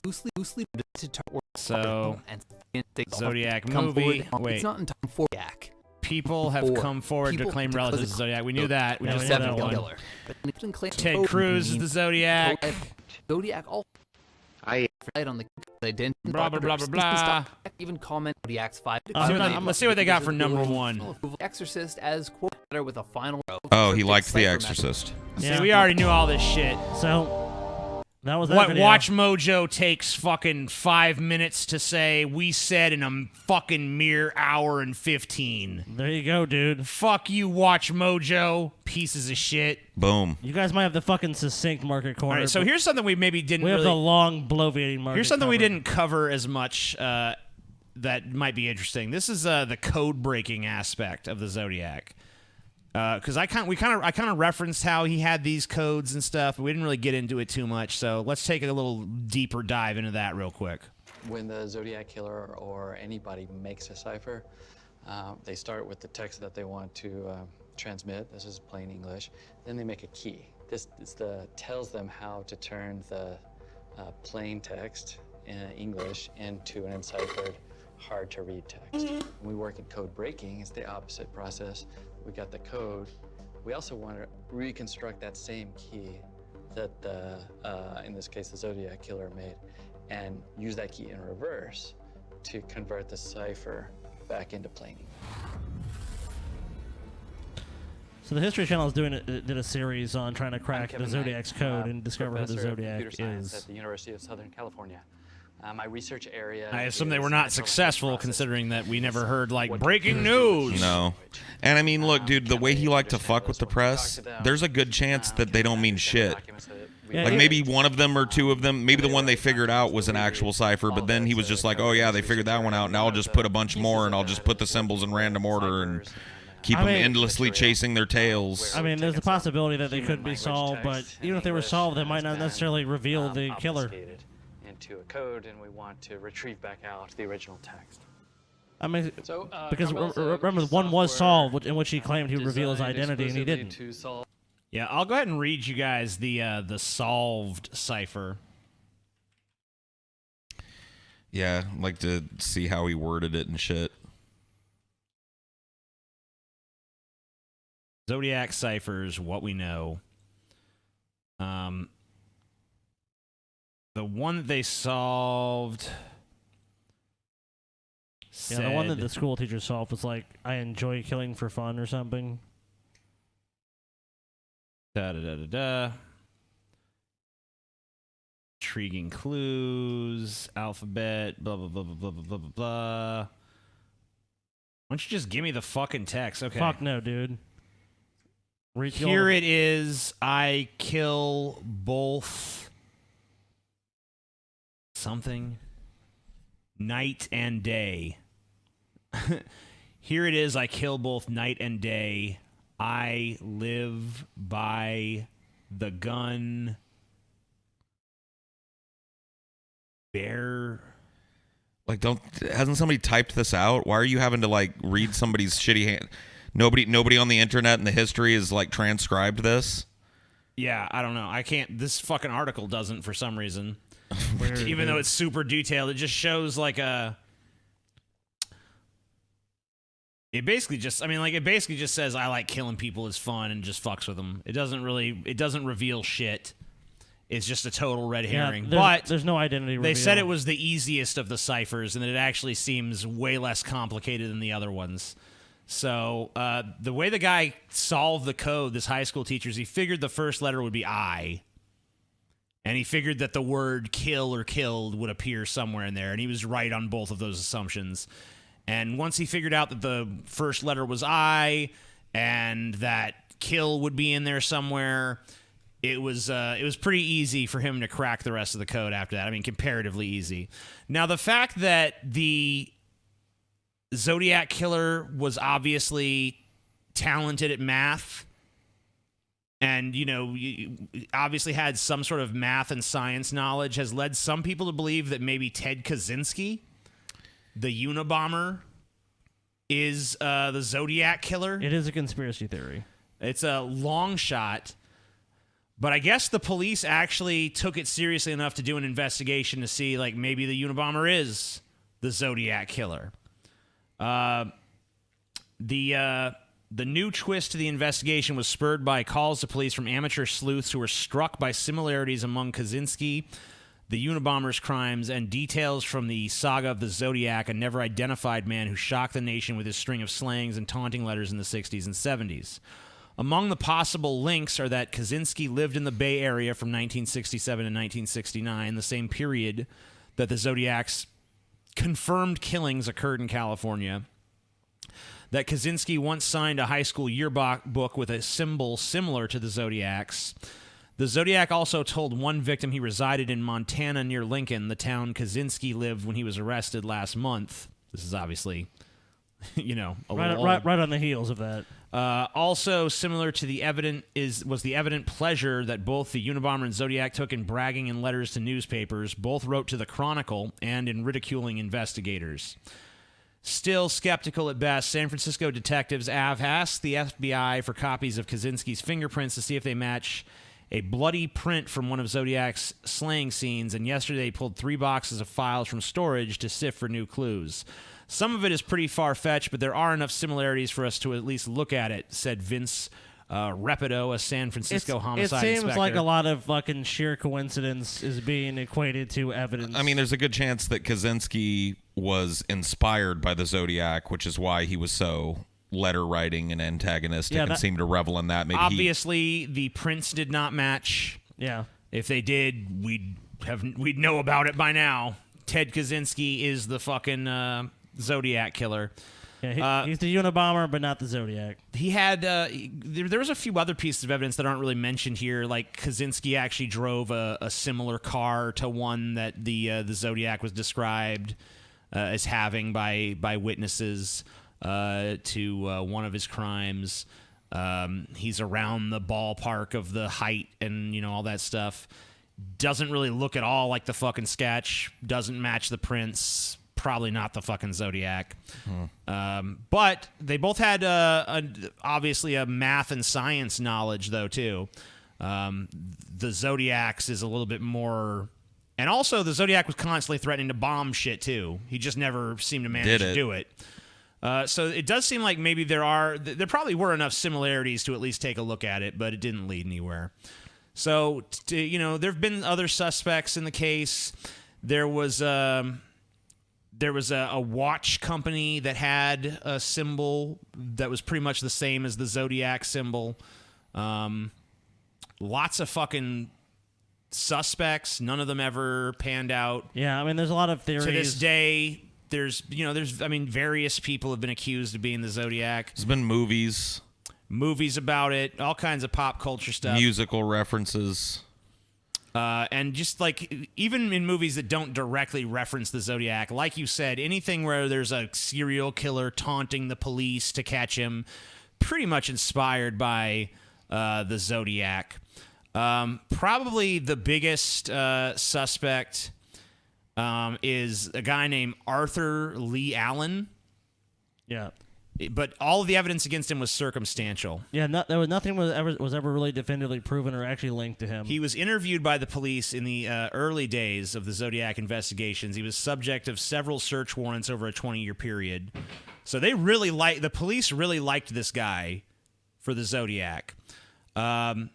Loosely So, Zodiac come movie. forward. Wait. It's not in time for Zodiac. People have come forward to People claim to relatives claim- of Zodiac. We knew that. We No, just said that serial one. killer. But they couldn't claim- Ted Cruz is the Zodiac. Zodiac all light on the identity. Blah, blah, blah, blah, blah. Even comment Zodiac's 5. Let's see what they got for number 1. Exorcist as quote with a final. Oh, he liked The Exorcist. See, we already knew all this shit. So, That was that what video. Watch Mojo takes fucking 5 minutes to say, we said in a fucking mere hour and 15. There you go, dude. Fuck you, Watch Mojo. Pieces of shit. Boom. You guys might have the fucking succinct market corner. All right, so here's something we maybe didn't We have really... the long, bloviating market Here's something we covered. didn't cover as much that might be interesting. This is the code-breaking aspect of the Zodiac. Because I kind of referenced how he had these codes and stuff, but we didn't really get into it too much. So let's take a little deeper dive into that real quick. When the Zodiac Killer or anybody makes a cipher, they start with the text that they want to transmit. This is plain English. Then they make a key. This tells them how to turn the plain text in English into an enciphered, hard-to-read text. When we work in code breaking, it's the opposite process. We got the code. We also want to reconstruct that same key that in this case, the Zodiac Killer made, and use that key in reverse to convert the cipher back into plain English. So the History Channel did a series on trying to crack the Zodiac's code and discover who the Zodiac Computer Science is. at the University of Southern California. My research area. I assume they were not successful, considering that we never heard, like, breaking news. No. And I mean, look, dude, the way he liked to fuck with the press, there's a good chance that they don't mean shit. Like, maybe one of them or two of them, maybe the one they figured out was an actual cipher, but then he was just like, oh, yeah, they figured that one out, and I'll just put a bunch more, and I'll just put the symbols in random order and keep them endlessly chasing their tails. I mean, there's a possibility that they could be solved, but even if they were solved, they might not necessarily reveal the killer. Into a code, and we want to retrieve back out the original text. I mean, So, because Carmel's remember, one was solved, in which he claimed he would reveal his identity, and he didn't. Yeah, I'll go ahead and read you guys the solved cipher. Yeah, I'd like to see how he worded it and shit. Zodiac ciphers, what we know. The one that they solved. Yeah, the one that the school teacher solved was like, I enjoy killing for fun or something. Da-da-da-da-da. Intriguing clues, alphabet, blah, blah, blah, blah, blah, blah, blah, blah. Why don't you just give me the fucking text? Okay. Fuck no, dude. Here it is. I kill both something night and day. Here it is. I kill both night and day. I live by the gun. Bear. Like, hasn't somebody typed this out? Why are you having to, like, read somebody's shitty hand? Nobody on the internet in the history has, like, transcribed this? Yeah, I don't know. I can't. This fucking article doesn't for some reason. Even though it's super detailed, it just shows like a. It basically just says I like killing people, it's fun, and just fucks with them. It doesn't reveal shit. It's just a total red herring. But there's no identity reveal. They said it was the easiest of the ciphers, and that it actually seems way less complicated than the other ones. So the way the guy solved the code, this high school teacher, is he figured the first letter would be I. And he figured that the word kill or killed would appear somewhere in there. And he was right on both of those assumptions. And once he figured out that the first letter was I and that kill would be in there somewhere, it was pretty easy for him to crack the rest of the code after that. I mean, comparatively easy. Now, the fact that the Zodiac Killer was obviously talented at math and, obviously had some sort of math and science knowledge has led some people to believe that maybe Ted Kaczynski, the Unabomber, is the Zodiac Killer. It is a conspiracy theory. It's a long shot. But I guess the police actually took it seriously enough to do an investigation to see, like, maybe the Unabomber is the Zodiac Killer. The new twist to the investigation was spurred by calls to police from amateur sleuths who were struck by similarities among Kaczynski, the Unabomber's crimes, and details from the saga of the Zodiac, a never-identified man who shocked the nation with his string of slangs and taunting letters in the 60s and 70s. Among the possible links are that Kaczynski lived in the Bay Area from 1967 to 1969, the same period that the Zodiac's confirmed killings occurred in California. That Kaczynski once signed a high school yearbook with a symbol similar to the Zodiac's. The Zodiac also told one victim he resided in Montana near Lincoln, the town Kaczynski lived when he was arrested last month. This is obviously, right on the heels of that. Also similar to the was the evident pleasure that both the Unabomber and Zodiac took in bragging in letters to newspapers. Both wrote to the Chronicle and in ridiculing investigators. Still skeptical at best, San Francisco detectives have asked the FBI for copies of Kaczynski's fingerprints to see if they match a bloody print from one of Zodiac's slaying scenes, and yesterday they pulled 3 boxes of files from storage to sift for new clues. Some of it is pretty far-fetched, but there are enough similarities for us to at least look at it, said Vince Repido, a San Francisco homicide It seems inspector. like a lot of fucking sheer coincidence is being equated to evidence. I mean, there's a good chance that Kaczynski was inspired by the Zodiac, which is why he was so letter writing and antagonistic and seemed to revel in that. Maybe obviously, the prints did not match. Yeah. If they did, we'd know about it by now. Ted Kaczynski is the fucking Zodiac killer. Yeah, he's the Unabomber, but not the Zodiac. He had there was a few other pieces of evidence that aren't really mentioned here. Like Kaczynski actually drove a similar car to one that the Zodiac was described as having by witnesses to one of his crimes. He's around the ballpark of the height and all that stuff. Doesn't really look at all like the fucking sketch. Doesn't match the prints. Probably not the fucking Zodiac. But they both had obviously a math and science knowledge, though, too. The Zodiac's is a little bit more... And also, the Zodiac was constantly threatening to bomb shit, too. He just never seemed to manage to do it. So it does seem like maybe there probably were enough similarities to at least take a look at it, but it didn't lead anywhere. So, there have been other suspects in the case. There was a watch company that had a symbol that was pretty much the same as the Zodiac symbol. Lots of fucking suspects. None of them ever panned out. Yeah, I mean, there's a lot of theories. To this day, there's various people have been accused of being the Zodiac. There's been movies about it, all kinds of pop culture stuff. Musical references. And just like even in movies that don't directly reference the Zodiac, like you said, anything where there's a serial killer taunting the police to catch him, pretty much inspired by the Zodiac. Probably the biggest suspect is a guy named Arthur Lee Allen. Yeah. But all of the evidence against him was circumstantial. Yeah, nothing was ever really definitively proven or actually linked to him. He was interviewed by the police in the early days of the Zodiac investigations. He was subject of several search warrants over a 20-year period. So the police really liked this guy for the Zodiac. On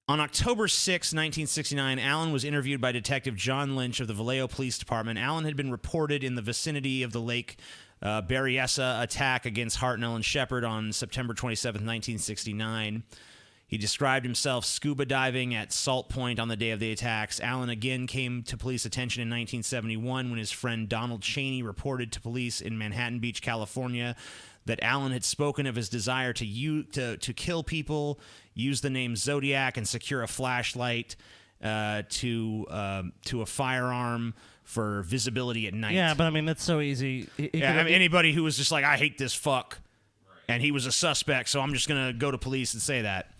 October 6, 1969, Allen was interviewed by Detective John Lynch of the Vallejo Police Department. Allen had been reported in the vicinity of the Lake Berryessa attack against Hartnell and Shepard on September 27, 1969. He described himself scuba diving at Salt Point on the day of the attacks. Allen again came to police attention in 1971 when his friend Donald Cheney reported to police in Manhattan Beach, California, that Allen had spoken of his desire to kill people, use the name Zodiac, and secure a flashlight to a firearm for visibility at night. Yeah, but I mean, that's so easy. Anybody who was just like, I hate this fuck, and he was a suspect, so I'm just going to go to police and say that.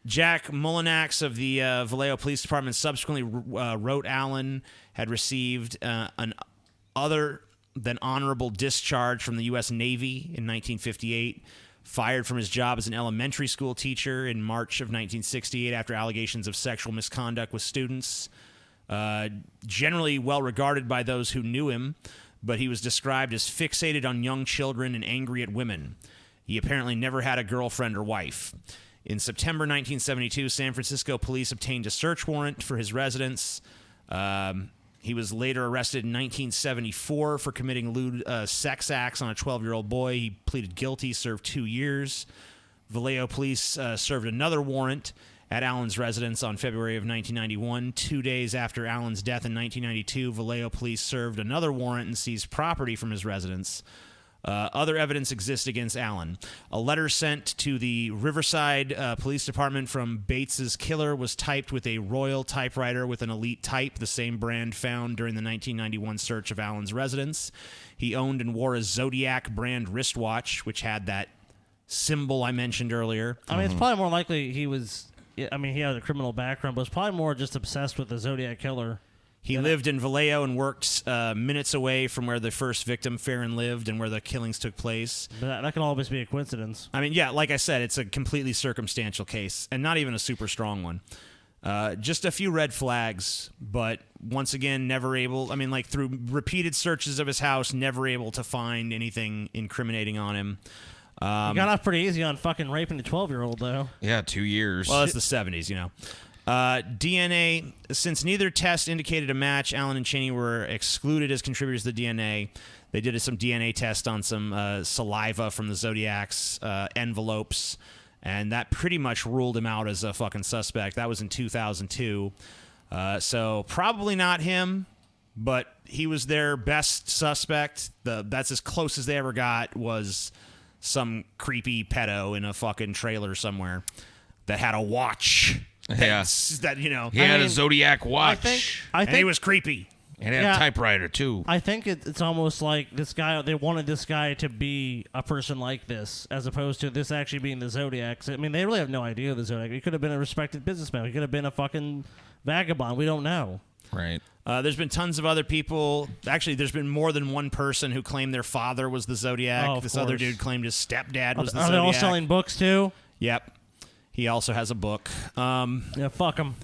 Jack Mullinax of the Vallejo Police Department subsequently wrote Allen had received an other than honorable discharge from the U.S. Navy in 1958, fired from his job as an elementary school teacher in March of 1968 after allegations of sexual misconduct with students. Generally well regarded by those who knew him, but he was described as fixated on young children and angry at women. He apparently never had a girlfriend or wife. In September 1972, San Francisco police obtained a search warrant for his residence. He was later arrested in 1974 for committing lewd sex acts on a 12-year-old boy. He pleaded guilty, served 2 years. Vallejo police served another warrant at Allen's residence on February of 1991. 2 days after Allen's death in 1992, Vallejo police served another warrant and seized property from his residence. Other evidence exists against Allen. A letter sent to the Riverside Police Department from Bates's killer was typed with a Royal typewriter with an Elite type, the same brand found during the 1991 search of Allen's residence. He owned and wore a Zodiac brand wristwatch, which had that symbol I mentioned earlier. I mean, it's probably more likely he was... I mean, he had a criminal background, but was probably more just obsessed with the Zodiac Killer. He lived in Vallejo and worked minutes away from where the first victim, Farron, lived and where the killings took place. But that can always be a coincidence. I mean, yeah, like I said, it's a completely circumstantial case and not even a super strong one. Just a few red flags, but once again, never able... I mean, like, through repeated searches of his house, never able to find anything incriminating on him. He got off pretty easy on fucking raping a 12-year-old, though. Yeah, 2 years. Well, it's the 70s, you know. DNA, since neither test indicated a match, Allen and Cheney were excluded as contributors to the DNA. They did some DNA test on some saliva from the Zodiac's envelopes, and that pretty much ruled him out as a fucking suspect. That was in 2002. So probably not him, but he was their best suspect. That's as close as they ever got, was some creepy pedo in a fucking trailer somewhere that had a watch. That, you know. He had a Zodiac watch. I think and he was creepy. And he had a typewriter, too. I think it's almost like this guy, they wanted this guy to be a person like this, as opposed to this actually being the Zodiac. I mean, they really have no idea of the Zodiac. He could have been a respected businessman. He could have been a fucking vagabond. We don't know. Right. There's been tons of other people. Actually, there's been more than one person who claimed their father was the Zodiac. Oh, this course. other dude claimed his stepdad was the Are Zodiac. they all selling books, too? Yep. He also has a book. Yeah, fuck him.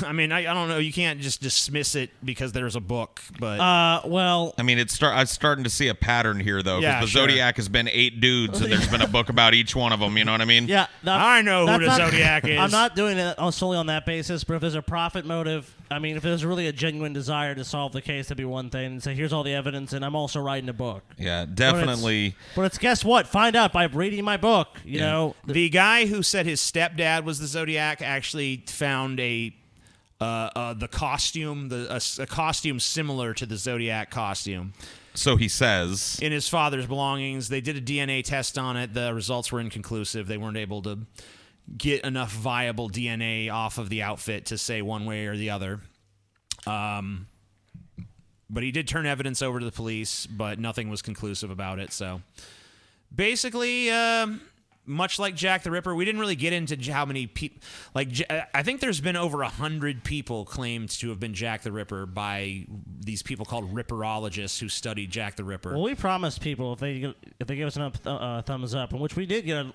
I mean, I don't know. You can't just dismiss it because there's a book, but... well... I mean, I'm starting to see a pattern here, though, because Yeah, the sure. Zodiac has been 8 dudes, and there's been a book about each one of them, you know what I mean? Yeah. I know who the Zodiac is. I'm not doing it solely on that basis, but if there's a profit motive, I mean, if there's really a genuine desire to solve the case, that'd be one thing, and say, here's all the evidence, and I'm also writing a book. Yeah, definitely. But it's guess what? Find out by reading my book, you know? The guy who said his stepdad was the Zodiac actually found the costume, a costume similar to the Zodiac costume. So he says. In his father's belongings. They did a DNA test on it. The results were inconclusive. They weren't able to get enough viable DNA off of the outfit to say one way or the other. But he did turn evidence over to the police, but nothing was conclusive about it. So basically... much like Jack the Ripper, we didn't really get into how many people... I think there's been over 100 people claimed to have been Jack the Ripper by these people called Ripperologists who studied Jack the Ripper. Well, we promised people if they give us enough thumbs up, in which we did get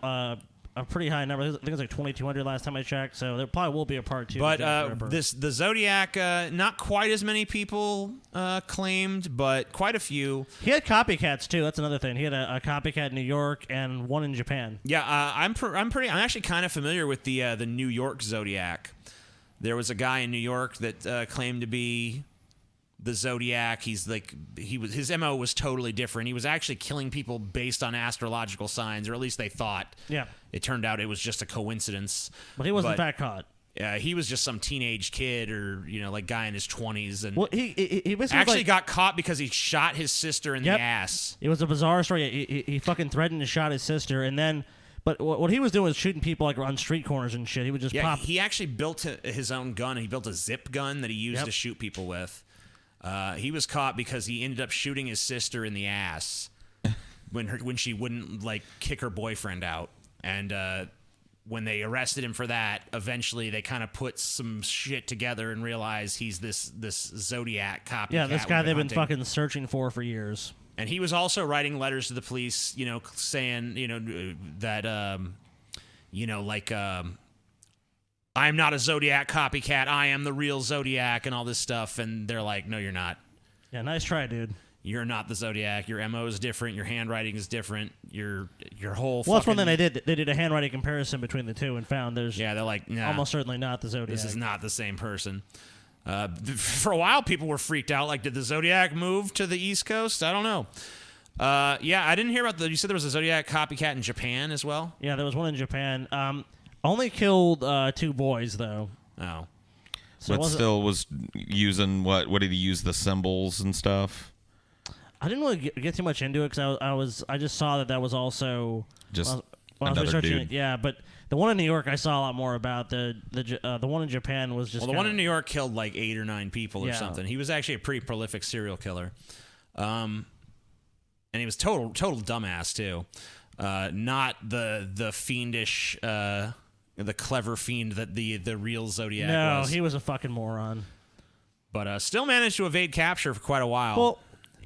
a pretty high number. I think it was like 2,200 last time I checked, so there probably will be a part 2. But of Jack the Ripper. the Zodiac, not quite as many people claimed, but quite a few. He had copycats too. That's another thing. He had a copycat in New York and one in Japan. Yeah, I'm actually kind of familiar with the New York Zodiac. There was a guy in New York that claimed to be the Zodiac. His MO was totally different. He was actually killing people based on astrological signs, or at least they thought. Yeah. It turned out it was just a coincidence. But he wasn't in fact caught. He was just some teenage kid, or guy in his 20s, and well, he basically actually got caught because he shot his sister in the ass. It was a bizarre story. He fucking threatened to shot his sister, and then, but what he was doing was shooting people like on street corners and shit. He would just pop. He actually built his own gun. He built a zip gun that he used to shoot people with. He was caught because he ended up shooting his sister in the ass when she wouldn't kick her boyfriend out, and when they arrested him for that, eventually they kind of put some shit together and realized he's this Zodiac copycat. Yeah, this guy they've been fucking searching for years. And he was also writing letters to the police, saying, that, I'm not a Zodiac copycat. I am the real Zodiac and all this stuff. And they're like, no, you're not. Yeah, nice try, dude. You're not the Zodiac. Your MO is different. Your handwriting is different. Your whole Well, that's one thing they did. They did a handwriting comparison between the two and found they're like, nah, almost certainly not the Zodiac. This is not the same person. For a while, people were freaked out. Like, did the Zodiac move to the East Coast? I don't know. Yeah, I didn't hear about you said there was a Zodiac copycat in Japan as well? Yeah, there was one in Japan. Only killed 2 boys, though. Oh. So but still was using what did he use, the symbols and stuff? I didn't really get too much into it because I just saw that was also just when I was another researching dude. it. Yeah, but the one in New York I saw a lot more about. The one in Japan was just Well, the one in New York killed like 8 or 9 people or Yeah. something. He was actually a pretty prolific serial killer, and he was total dumbass too. Not the fiendish, the clever fiend that the real Zodiac was. No, he was a fucking moron. But still managed to evade capture for quite a while. Well,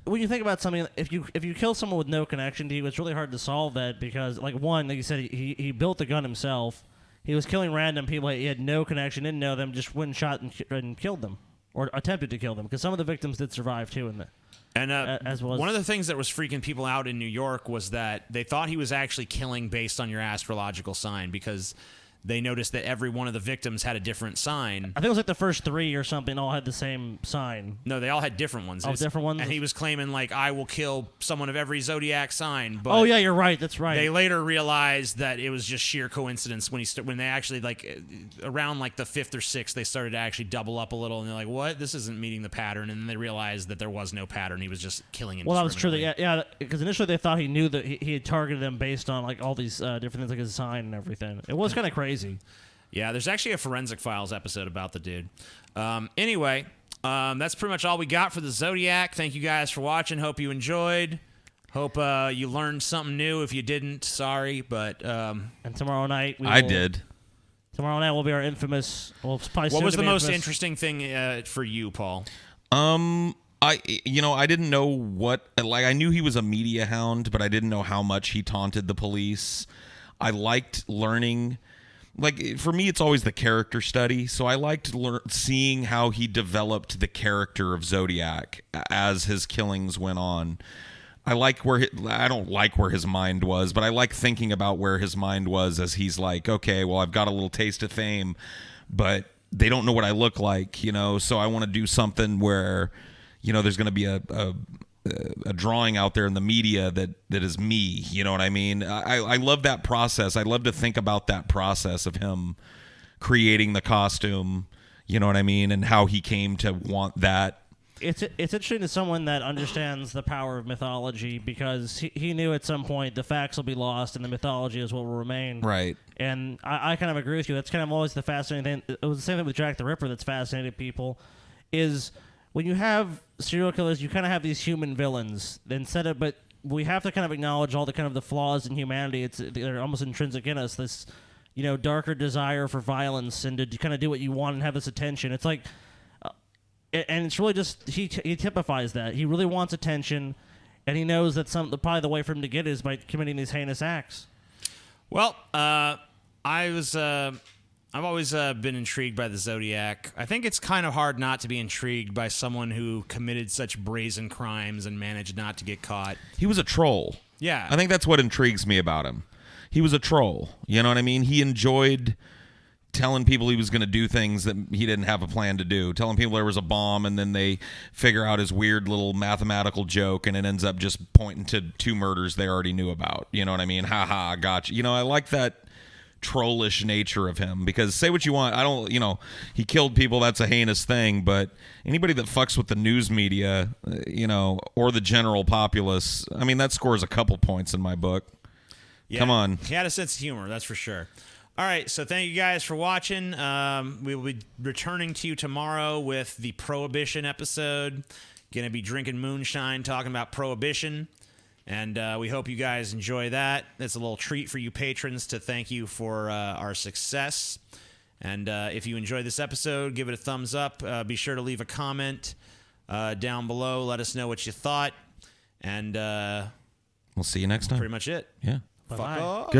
when you think about something, if you kill someone with no connection to you, it's really hard to solve that because, like you said, he built the gun himself. He was killing random people. He had no connection, didn't know them, just went and shot and killed them, or attempted to kill them, because some of the victims did survive too. As well as one of the things that was freaking people out in New York was that they thought he was actually killing based on your astrological sign, because they noticed that every one of the victims had a different sign. I think it was like the first 3 or something all had the same sign. No, they all had different ones. Oh, different ones? And he was claiming, like, I will kill someone of every Zodiac sign. But oh, yeah, you're right. That's right. They later realized that it was just sheer coincidence when they actually, like, around, like, the 5th or 6th, they started to actually double up a little, and they're like, what? This isn't meeting the pattern. And then they realized that there was no pattern. He was just killing Well, that was true. indiscriminately. Yeah, because initially they thought he knew that he had targeted them based on, like, all these different things, like his sign and everything. It was kind of crazy. Yeah, there's actually a Forensic Files episode about the dude. Anyway, that's pretty much all we got for the Zodiac. Thank you guys for watching. Hope you enjoyed. Hope you learned something new. If you didn't, sorry. But and tomorrow night I did. Tomorrow night will be our infamous. Well, probably what was the most infamous. interesting thing for you, Paul? I didn't know I knew he was a media hound, but I didn't know how much he taunted the police. I liked learning. Like, for me, it's always the character study, so I liked seeing how he developed the character of Zodiac as his killings went on. I don't like where his mind was, but I like thinking about where his mind was as he's like, okay, well, I've got a little taste of fame, but they don't know what I look like, so I want to do something where, there's going to be a drawing out there in the media that is me, you know what I mean? I love that process. I love to think about that process of him creating the costume, you know what I mean, and how he came to want that. It's interesting to someone that understands the power of mythology, because he knew at some point the facts will be lost and the mythology is what will remain. Right. And I kind of agree with you. That's kind of always the fascinating thing. It was the same thing with Jack the Ripper that's fascinated people, is when you have serial killers, you kind of have these human villains. But we have to kind of acknowledge all the kind of the flaws in humanity. They're almost intrinsic in us. This, darker desire for violence and to kind of do what you want and have this attention. It's like, and it's really just he typifies that. He really wants attention, and he knows that probably the way for him to get it is by committing these heinous acts. Well, I've always been intrigued by the Zodiac. I think it's kind of hard not to be intrigued by someone who committed such brazen crimes and managed not to get caught. He was a troll. Yeah. I think that's what intrigues me about him. He was a troll. You know what I mean? He enjoyed telling people he was going to do things that he didn't have a plan to do. Telling people there was a bomb, and then they figure out his weird little mathematical joke, and it ends up just pointing to 2 murders they already knew about. You know what I mean? Ha ha, gotcha. I like that trollish nature of him, because say what you want, he killed people, that's a heinous thing, but anybody that fucks with the news media, or the general populace, I mean, that scores a couple points in my book. Yeah, Come on. He had a sense of humor, that's for sure. All right, so thank you guys for watching. We will be returning to you tomorrow with the Prohibition episode. Gonna be drinking moonshine, talking about Prohibition. And we hope you guys enjoy that. It's a little treat for you patrons to thank you for our success. And if you enjoyed this episode, give it a thumbs up. Be sure to leave a comment down below. Let us know what you thought. And we'll see you next time. Pretty much it. Yeah. Fuck off. Good.